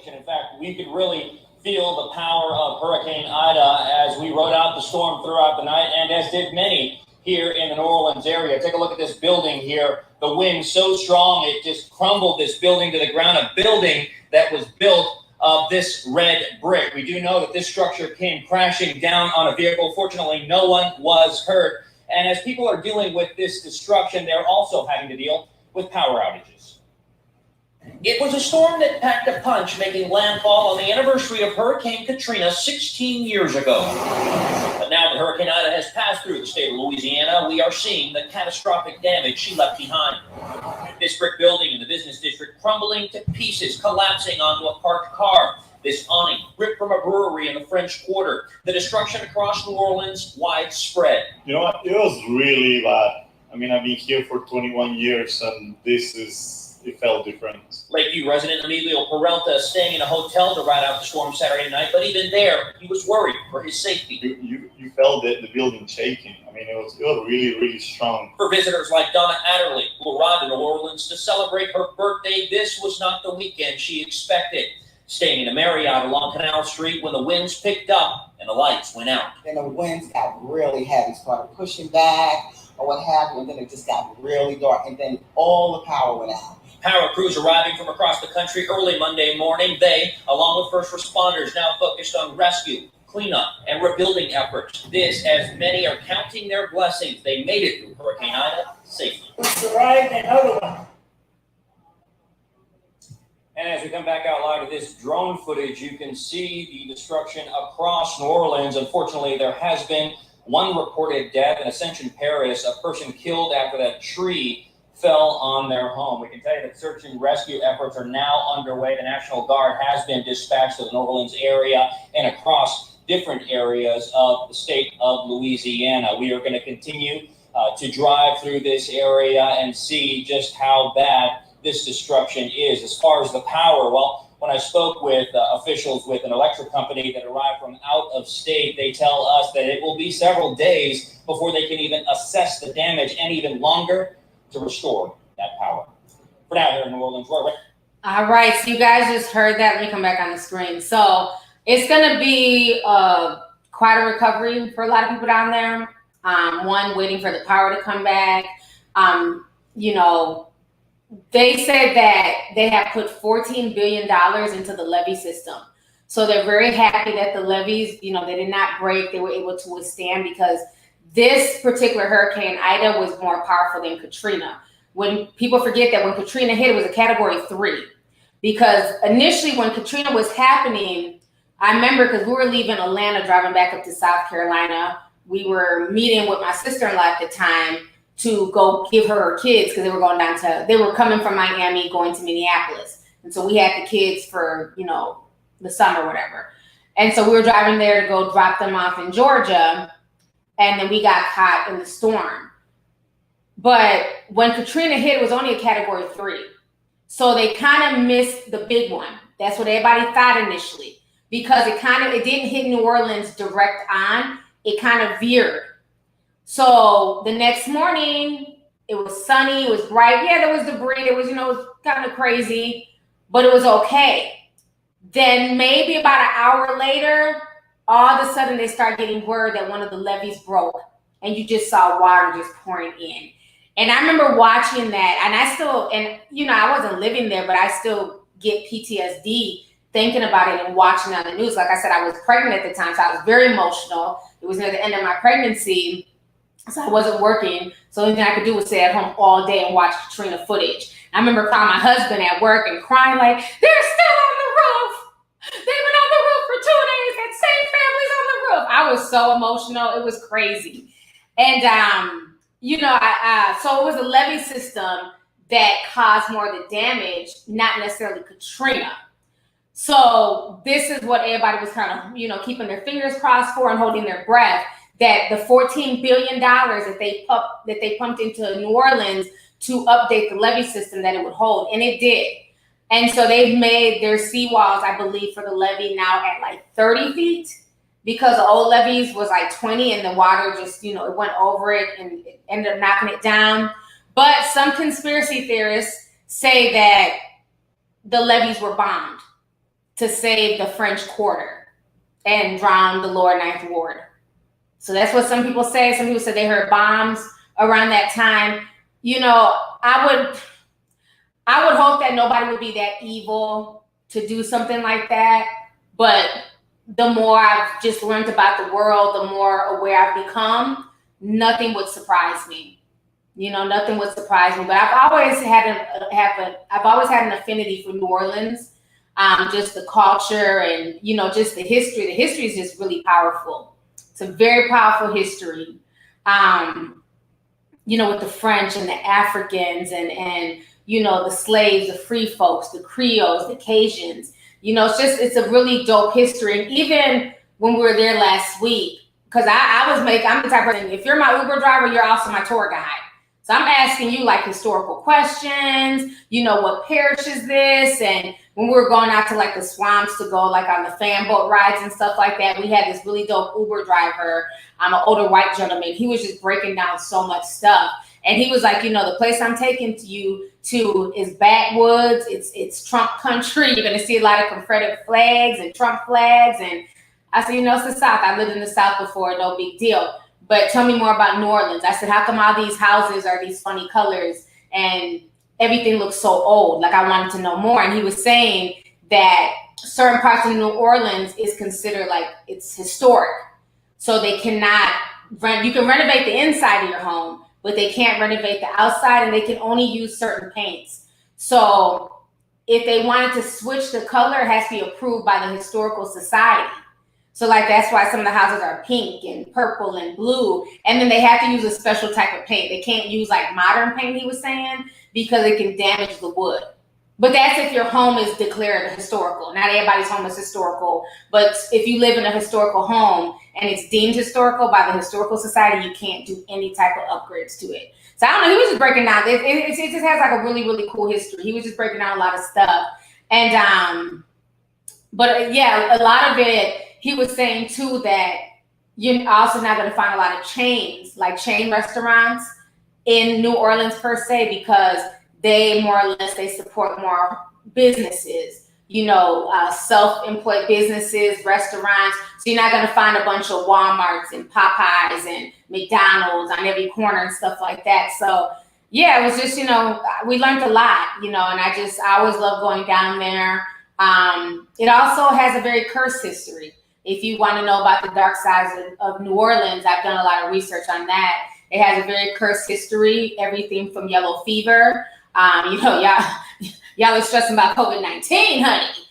In fact, we could really feel the power of Hurricane Ida as we rode out the storm throughout the night, and as did many here in the New Orleans area. Take a look at this building here. The wind so strong, it just crumbled this building to the ground, a building that was built of this red brick. We do know that this structure came crashing down on a vehicle. Fortunately, no one was hurt. And as people are dealing with this destruction, they're also having to deal with power outages. It was a storm that packed a punch, making landfall on the anniversary of Hurricane Katrina 16 years ago. But now that Hurricane Ida has passed through the state of Louisiana, we are seeing the catastrophic damage she left behind. This brick building in the business district crumbling to pieces, collapsing onto a parked car. This awning ripped from a brewery in the French Quarter. The destruction across New Orleans widespread. You know what? It was really bad. I mean, I've been here for 21 years, and it felt different. Lakeview resident Emilio Peralta staying in a hotel to ride out the storm Saturday night, but even there, he was worried for his safety. You felt the building shaking. I mean, it was really, really strong. For visitors like Donna Adderley, who arrived in New Orleans to celebrate her birthday, this was not the weekend she expected. Staying in a Marriott along Canal Street when the winds picked up and the lights went out. And the winds got really heavy, started pushing back or what have you, and then it just got really dark, and then all the power went out. Power crews arriving from across the country early Monday morning. They, along with first responders, now focused on rescue, cleanup, and rebuilding efforts. This, as many are counting their blessings, they made it through Hurricane Ida safely. Survived another one. And as we come back out live to this drone footage, you can see the destruction across New Orleans. Unfortunately, there has been one reported death in Ascension Paris, a person killed after that tree fell on their home. We can tell you that search and rescue efforts are now underway. The National Guard has been dispatched to the New Orleans area and across different areas of the state of Louisiana. We are going to continue to drive through this area and see just how bad this destruction is. As far as the power, well, when I spoke with officials with an electric company that arrived from out of state, they tell us that it will be several days before they can even assess the damage, and even longer to restore that power. For now, here in New Orleans, Roy. All right, so you guys just heard that. Let me come back on the screen. So it's going to be quite a recovery for a lot of people down there. One, waiting for the power to come back. You know, they said that they have put $14 billion into the levee system. So they're very happy that the levees, you know, they did not break. They were able to withstand, because this particular Hurricane Ida was more powerful than Katrina. When people forget that when Katrina hit, it was a Category 3. Because initially when Katrina was happening, I remember, because we were leaving Atlanta, driving back up to South Carolina. We were meeting with my sister-in-law at the time to go give her kids, because they were coming from Miami, going to Minneapolis. And so we had the kids for, you know, the summer, whatever. And so we were driving there to go drop them off in Georgia. And then we got caught in the storm. But when Katrina hit, it was only a Category 3. So they kind of missed the big one. That's what everybody thought initially, because it didn't hit New Orleans direct on. It kind of veered. So the next morning, it was sunny, it was bright. Yeah, there was debris. There was, you know, it was kind of crazy, but it was okay. Then maybe about an hour later, all of a sudden they start getting word that one of the levees broke, and you just saw water just pouring in. And I remember watching that, and you know, I wasn't living there, but I still get PTSD thinking about it and watching it on the news. Like I said, I was pregnant at the time, so I was very emotional. It was near the end of my pregnancy, so I wasn't working. So the only thing I could do was stay at home all day and watch Katrina footage. I remember calling my husband at work and crying like, they're still on the roof. They've been on the roof for 2 days. That same family's on the roof. I was so emotional. It was crazy. And, you know, so it was a levee system that caused more of the damage, not necessarily Katrina. So this is what everybody was kind of, you know, keeping their fingers crossed for and holding their breath, that the $14 billion that they pumped into New Orleans to update the levee system, that it would hold. And it did. And so they've made their seawalls, I believe, for the levee now at like 30 feet, because the old levees was like 20, and the water just, you know, it went over it and it ended up knocking it down. But some conspiracy theorists say that the levees were bombed to save the French Quarter and drown the lower Ninth Ward. So that's what some people say. Some people said they heard bombs around that time. You know, I would hope that nobody would be that evil to do something like that. But the more I've just learned about the world, the more aware I've become, nothing would surprise me. Nothing would surprise me. But I've always had an affinity for New Orleans, just the culture and just the history. The history is just really powerful. It's a very powerful history. With the French and the Africans and the slaves, the free folks, the Creoles, the Cajuns. It's a really dope history. And even when we were there last week, because I'm the type of person, if you're my Uber driver, you're also my tour guide. So I'm asking you like historical questions, what parish is this? And when we were going out to like the swamps to go like on the fan boat rides and stuff like that, we had this really dope Uber driver. I'm an older white gentleman. He was just breaking down so much stuff. And he was like, the place I'm taking you to is backwoods. It's Trump country. You're going to see a lot of Confederate flags and Trump flags. And I said, it's the South. I lived in the South before. No big deal. But tell me more about New Orleans. I said, how come all these houses are these funny colors and everything looks so old? Like I wanted to know more. And he was saying that certain parts of New Orleans is considered like it's historic. So they cannot you can renovate the inside of your home, but they can't renovate the outside, and they can only use certain paints. So if they wanted to switch the color, it has to be approved by the Historical Society. So like that's why some of the houses are pink and purple and blue. And then they have to use a special type of paint. They can't use like modern paint, he was saying, because it can damage the wood. But that's if your home is declared historical. Not everybody's home is historical. But if you live in a historical home and it's deemed historical by the Historical Society, you can't do any type of upgrades to it. So I don't know, he was just breaking down. It just has like a really, really cool history. He was just breaking down a lot of stuff. And, but yeah, a lot of it, he was saying too that you're also not going to find a lot of chains, like chain restaurants in New Orleans per se, because they more or less, they support more businesses, self-employed businesses, restaurants. So you're not going to find a bunch of Walmarts and Popeyes and McDonald's on every corner and stuff like that. So yeah, it was just, we learned a lot, and I always love going down there. It also has a very cursed history. If you want to know about the dark sides of New Orleans, I've done a lot of research on that. It has a very cursed history, everything from yellow fever. Y'all are stressing about COVID-19, honey.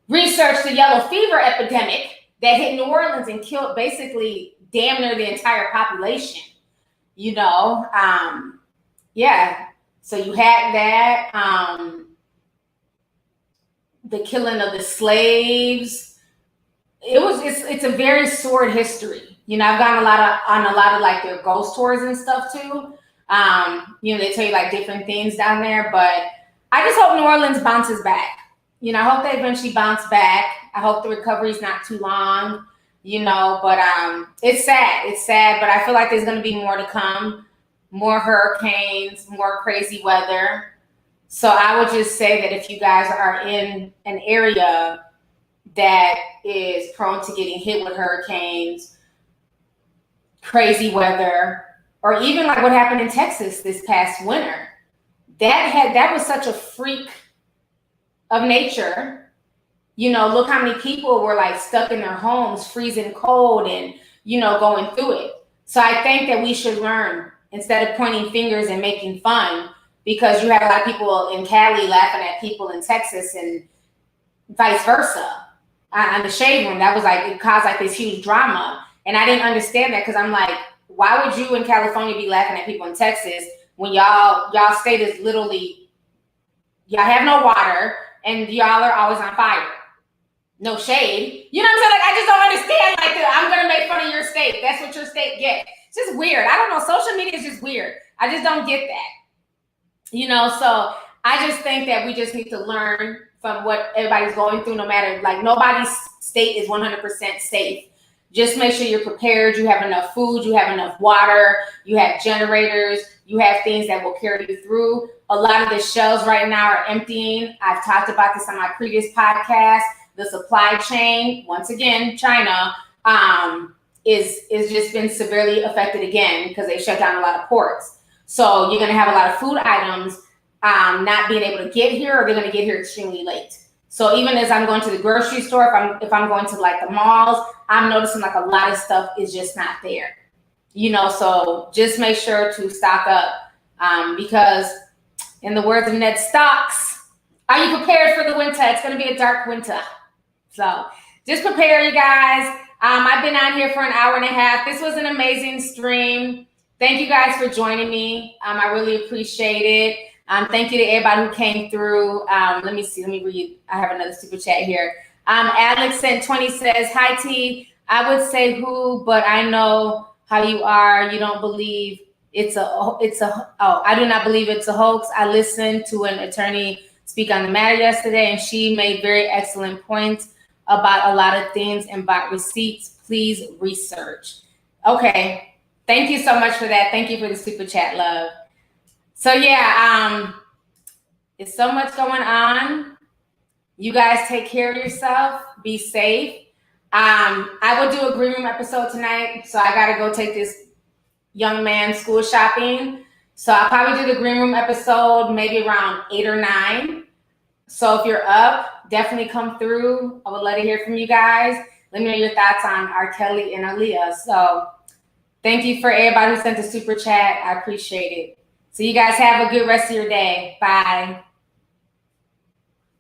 Research the yellow fever epidemic that hit New Orleans and killed basically damn near the entire population. Yeah. So you had that, the killing of the slaves. It's a very sordid history. I've gone on a lot of like their ghost tours and stuff too. They tell you like different things down there, but I just hope New Orleans bounces back. I hope they eventually bounce back. I hope the recovery is not too long, but it's sad. It's sad, but I feel like there's going to be more to come, more hurricanes, more crazy weather. So I would just say that if you guys are in an area that is prone to getting hit with hurricanes, crazy weather, or even like what happened in Texas this past winter, that was such a freak of nature. Look how many people were like stuck in their homes, freezing cold and, going through it. So I think that we should learn instead of pointing fingers and making fun, because you have a lot of people in Cali laughing at people in Texas and vice versa. On the shade room, that was like, it caused like this huge drama. And I didn't understand that, because I'm like, why would you in California be laughing at people in Texas when y'all state is literally, y'all have no water and y'all are always on fire? No shade. You know what I'm saying? Like, I just don't understand. Like, I'm going to make fun of your state. That's what your state gets. It's just weird. I don't know. Social media is just weird. I just don't get that. So I just think that we just need to learn from what everybody's going through, no matter, like, nobody's state is 100% safe. Just make sure you're prepared. You have enough food. You have enough water. You have generators. You have things that will carry you through. A lot of the shelves right now are emptying. I've talked about this on my previous podcast. The supply chain, once again, China, is just been severely affected again because they shut down a lot of ports. So you're going to have a lot of food items not being able to get here, or they're going to get here extremely late. So even as I'm going to the grocery store, if I'm going to like the malls, I'm noticing like a lot of stuff is just not there. You know, so just make sure to stock up because in the words of Ned Stocks, are you prepared for the winter? It's going to be a dark winter. So just prepare, you guys. I've been on here for an hour and a half. This was an amazing stream. Thank you guys for joining me. I really appreciate it. Thank you to everybody who came through. Let me read. I have another super chat here. Alex sent 20 says, hi T, I would say who, but I know how you are. You don't believe I do not believe it's a hoax. I listened to an attorney speak on the matter yesterday, and she made very excellent points about a lot of things and about receipts. Please research. Okay. Thank you so much for that. Thank you for the super chat, love. So yeah, it's so much going on. You guys take care of yourself. Be safe. I will do a green room episode tonight, so I gotta go take this young man school shopping. So I'll probably do the green room episode maybe around 8 or 9. So if you're up, definitely come through. I would love to hear from you guys. Let me know your thoughts on R. Kelly and Aaliyah. So thank you for everybody who sent the super chat. I appreciate it. So you guys have a good rest of your day. Bye.